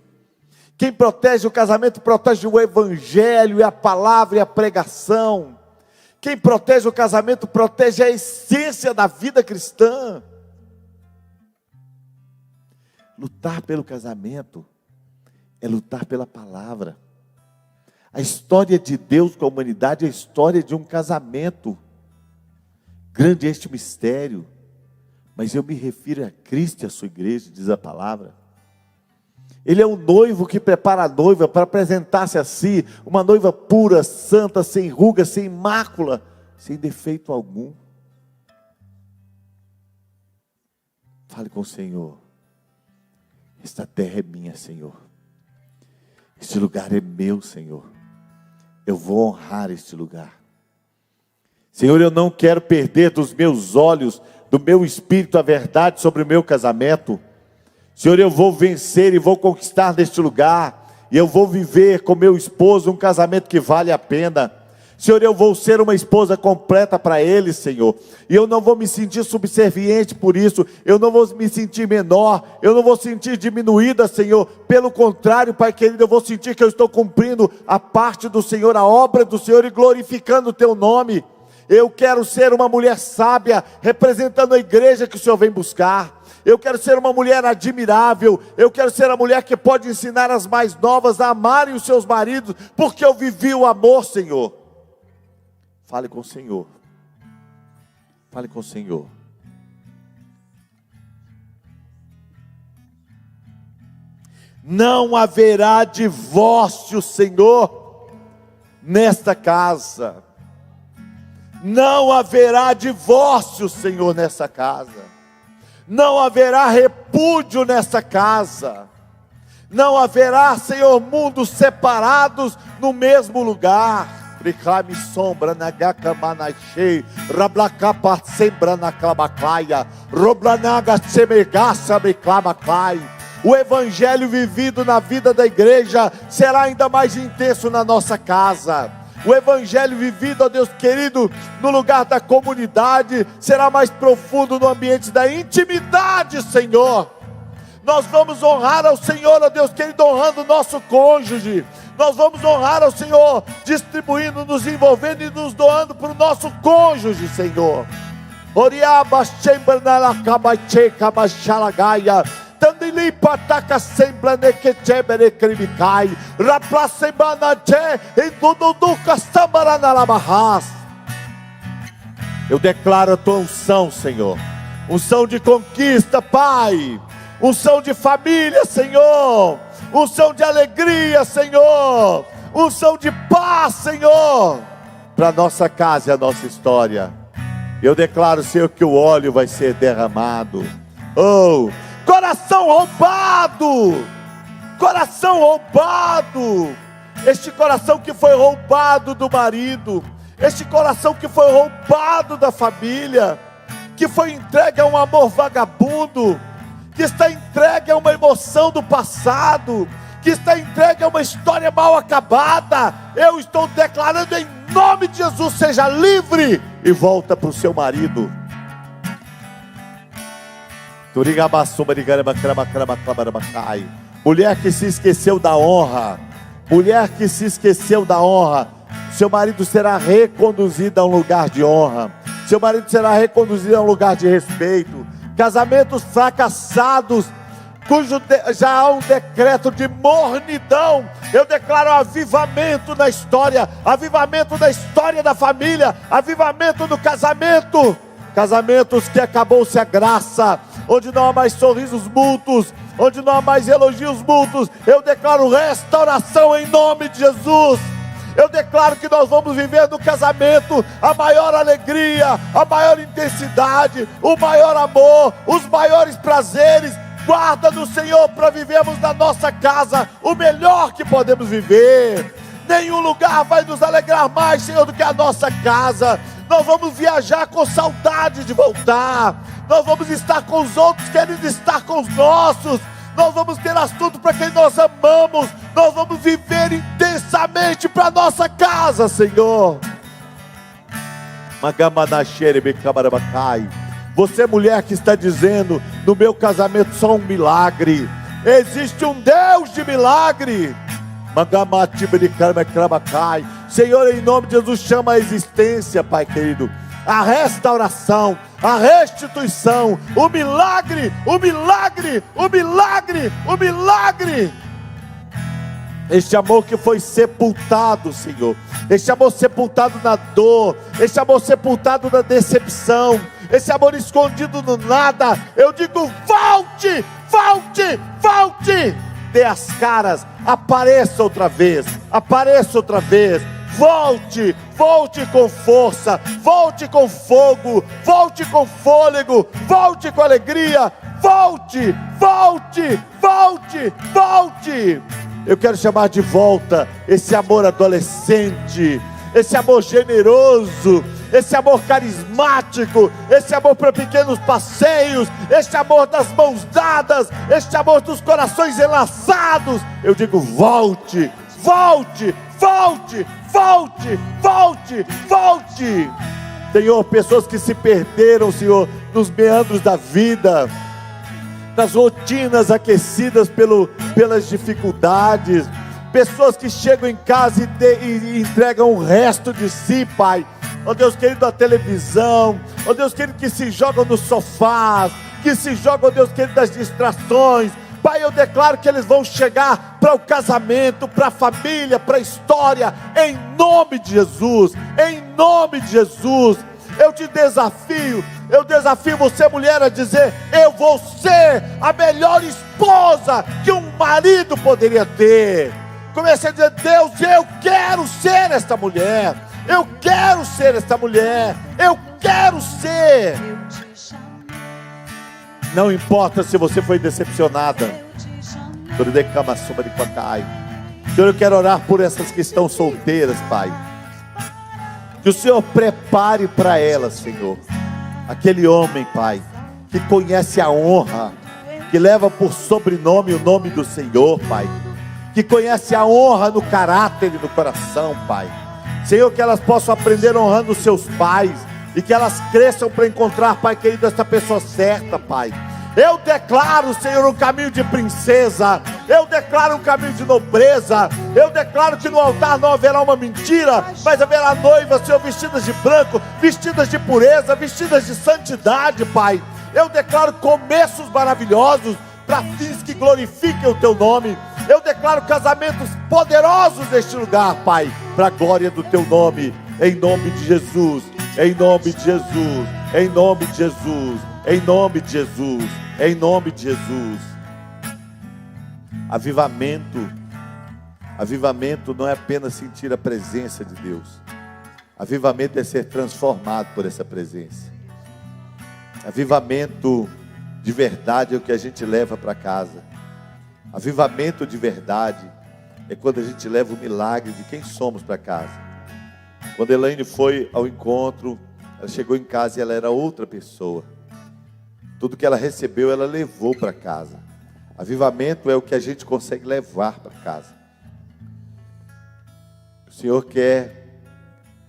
Quem protege o casamento, protege o evangelho, e a palavra e a pregação. Quem protege o casamento, protege a essência da vida cristã. Lutar pelo casamento é lutar pela palavra. A história de Deus com a humanidade é a história de um casamento. Grande é este mistério, mas eu me refiro a Cristo e a sua igreja, diz a palavra. Ele é o noivo que prepara a noiva para apresentar-se a si, uma noiva pura, santa, sem ruga, sem mácula, sem defeito algum. Fale com o Senhor. Esta terra é minha, Senhor. Este lugar é meu, Senhor. Eu vou honrar este lugar. Senhor, eu não quero perder dos meus olhos, do meu espírito, a verdade sobre o meu casamento. Senhor, eu vou vencer e vou conquistar neste lugar. E eu vou viver com meu esposo um casamento que vale a pena. Senhor, eu vou ser uma esposa completa para Ele, Senhor. E eu não vou me sentir subserviente por isso. Eu não vou me sentir menor. Eu não vou sentir diminuída, Senhor. Pelo contrário, Pai querido, eu vou sentir que eu estou cumprindo a parte do Senhor, a obra do Senhor e glorificando o Teu nome. Eu quero ser uma mulher sábia, representando a igreja que o Senhor vem buscar. Eu quero ser uma mulher admirável. Eu quero ser a mulher que pode ensinar as mais novas a amarem os seus maridos, porque eu vivi o amor, Senhor. Fale com o Senhor. Fale com o Senhor. Não haverá divórcio, Senhor, nesta casa. Não haverá divórcio, Senhor, nessa casa. Não haverá repúdio nessa casa. Não haverá, Senhor, mundos separados no mesmo lugar. Bricame sombra na gacamanache, rablacapa sembra na clabacaia, roblanaga semegaça briclamacai. O evangelho vivido na vida da igreja será ainda mais intenso na nossa casa. O evangelho vivido, ó Deus querido, no lugar da comunidade, será mais profundo no ambiente da intimidade, Senhor. Nós vamos honrar ao Senhor, ó Deus querido, honrando o nosso cônjuge. Nós vamos honrar ao Senhor, distribuindo, nos envolvendo e nos doando para o nosso cônjuge, Senhor. Oriaba chembranalakabache kabachalagaia. Tandili pataka semblane que chebere crimikai. Raplacemanache em tududuca sambaranalabahas. Eu declaro a tua unção, Senhor. Unção de conquista, Pai. Unção de família, Senhor. Unção de alegria, Senhor. Unção de paz, Senhor. Para a nossa casa e a nossa história. Eu declaro, Senhor, que o óleo vai ser derramado. Oh, coração roubado. Coração roubado. Este coração que foi roubado do marido. Este coração que foi roubado da família. Que foi entregue a um amor vagabundo. Que está entregue a uma emoção do passado, que está entregue a uma história mal acabada. Eu estou declarando em nome de Jesus, seja livre e volta para o seu marido. Mulher que se esqueceu da honra, mulher que se esqueceu da honra, seu marido será reconduzido a um lugar de honra, seu marido será reconduzido a um lugar de respeito. Casamentos fracassados, cujo já há um decreto de mornidão. Eu declaro avivamento na história, avivamento da história da família, avivamento do casamento. Casamentos que acabou-se a graça, onde não há mais sorrisos mútuos, onde não há mais elogios mútuos. Eu declaro restauração em nome de Jesus. Eu declaro que nós vamos viver no casamento a maior alegria, a maior intensidade, o maior amor, os maiores prazeres. Guarda no Senhor para vivermos na nossa casa o melhor que podemos viver. Nenhum lugar vai nos alegrar mais, Senhor, do que a nossa casa. Nós vamos viajar com saudade de voltar. Nós vamos estar com os outros querendo estar com os nossos. Nós vamos ter assunto para quem nós amamos. Nós vamos viver intensamente para a nossa casa, Senhor. Você, mulher que está dizendo, no meu casamento só um milagre. Existe um Deus de milagre. Senhor, em nome de Jesus, chama a existência, Pai querido, a restauração, a restituição, o milagre, o milagre, o milagre, o milagre. Este amor que foi sepultado, Senhor, este amor sepultado na dor, este amor sepultado na decepção, esse amor escondido no nada. Eu digo, volte, volte, volte. Dê as caras, apareça outra vez, apareça outra vez. Volte, volte com força, volte com fogo, volte com fôlego, volte com alegria, volte, volte, volte, volte. Eu quero chamar de volta esse amor adolescente, esse amor generoso, esse amor carismático, esse amor para pequenos passeios, esse amor das mãos dadas, esse amor dos corações enlaçados. Eu digo, volte, volte, volte, volte, volte, volte. Senhor, pessoas que se perderam, Senhor, nos meandros da vida, nas rotinas aquecidas pelas dificuldades, pessoas que chegam em casa e entregam o resto de si, Pai. Ó Deus querido, a televisão, ó Deus querido, que se jogam no sofá, que se jogam, ó Deus querido, das distrações. Pai, eu declaro que eles vão chegar para o casamento, para a família, para a história, em nome de Jesus, em nome de Jesus. Eu te desafio, eu desafio você, mulher, a dizer, eu vou ser a melhor esposa que um marido poderia ter. Comece a dizer, Deus, eu quero ser esta mulher, eu quero ser esta mulher, eu quero ser. Não importa se você foi decepcionada. Senhor, eu quero orar por essas que estão solteiras, Pai. Que o Senhor prepare para elas, Senhor, aquele homem, Pai, que conhece a honra, que leva por sobrenome o nome do Senhor, Pai, que conhece a honra no caráter e no coração, Pai. Senhor, que elas possam aprender honrando os seus pais, e que elas cresçam para encontrar, Pai querido, essa pessoa certa, Pai. Eu declaro, Senhor, um caminho de princesa. Eu declaro um caminho de nobreza. Eu declaro que no altar não haverá uma mentira, mas haverá noivas, Senhor, vestidas de branco, vestidas de pureza, vestidas de santidade, Pai. Eu declaro começos maravilhosos para fins que glorifiquem o Teu nome. Eu declaro casamentos poderosos neste lugar, Pai, para a glória do Teu nome. Em nome de Jesus, em nome de Jesus, em nome de Jesus, em nome de Jesus, em nome de Jesus. Avivamento não é apenas sentir a presença de Deus. Avivamento é ser transformado por essa presença. Avivamento de verdade é o que a gente leva para casa. Avivamento de verdade é quando a gente leva o milagre de quem somos para casa. Quando Elaine foi ao encontro, ela chegou em casa e ela era outra pessoa. Tudo que ela recebeu, ela levou para casa. Avivamento é o que a gente consegue levar para casa. O Senhor quer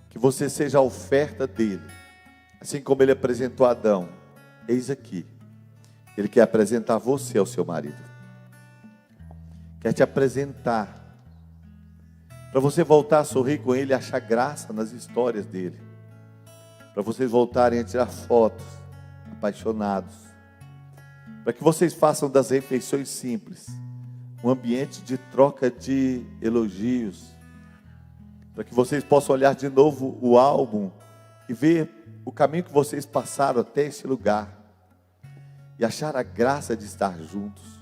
que você seja a oferta dele. Assim como ele apresentou Adão. Eis aqui. Ele quer apresentar você ao seu marido. Quer te apresentar. Para você voltar a sorrir com ele e achar graça nas histórias dele. Para vocês voltarem a tirar fotos, apaixonados. Para que vocês façam das refeições simples um ambiente de troca de elogios. Para que vocês possam olhar de novo o álbum e ver o caminho que vocês passaram até esse lugar. E achar a graça de estar juntos.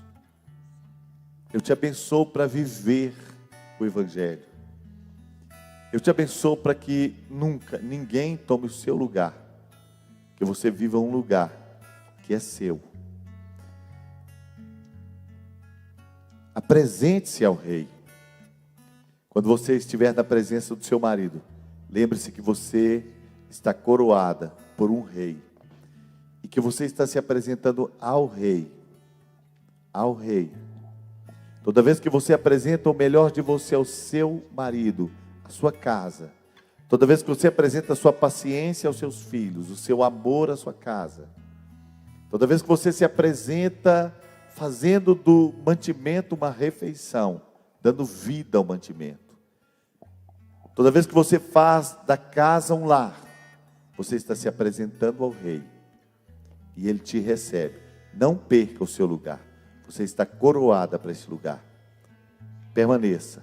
Eu te abençoo para viver o Evangelho. Eu te abençoo para que nunca ninguém tome o seu lugar. Que você viva um lugar que é seu. Apresente-se ao rei. Quando você estiver na presença do seu marido, lembre-se que você está coroada por um rei. E que você está se apresentando ao rei. Ao rei. Toda vez que você apresenta o melhor de você ao seu marido, à sua casa, toda vez que você apresenta a sua paciência aos seus filhos, o seu amor à sua casa, toda vez que você se apresenta fazendo do mantimento uma refeição, dando vida ao mantimento, toda vez que você faz da casa um lar, você está se apresentando ao rei, e ele te recebe. Não perca o seu lugar, você está coroada para esse lugar. Permaneça.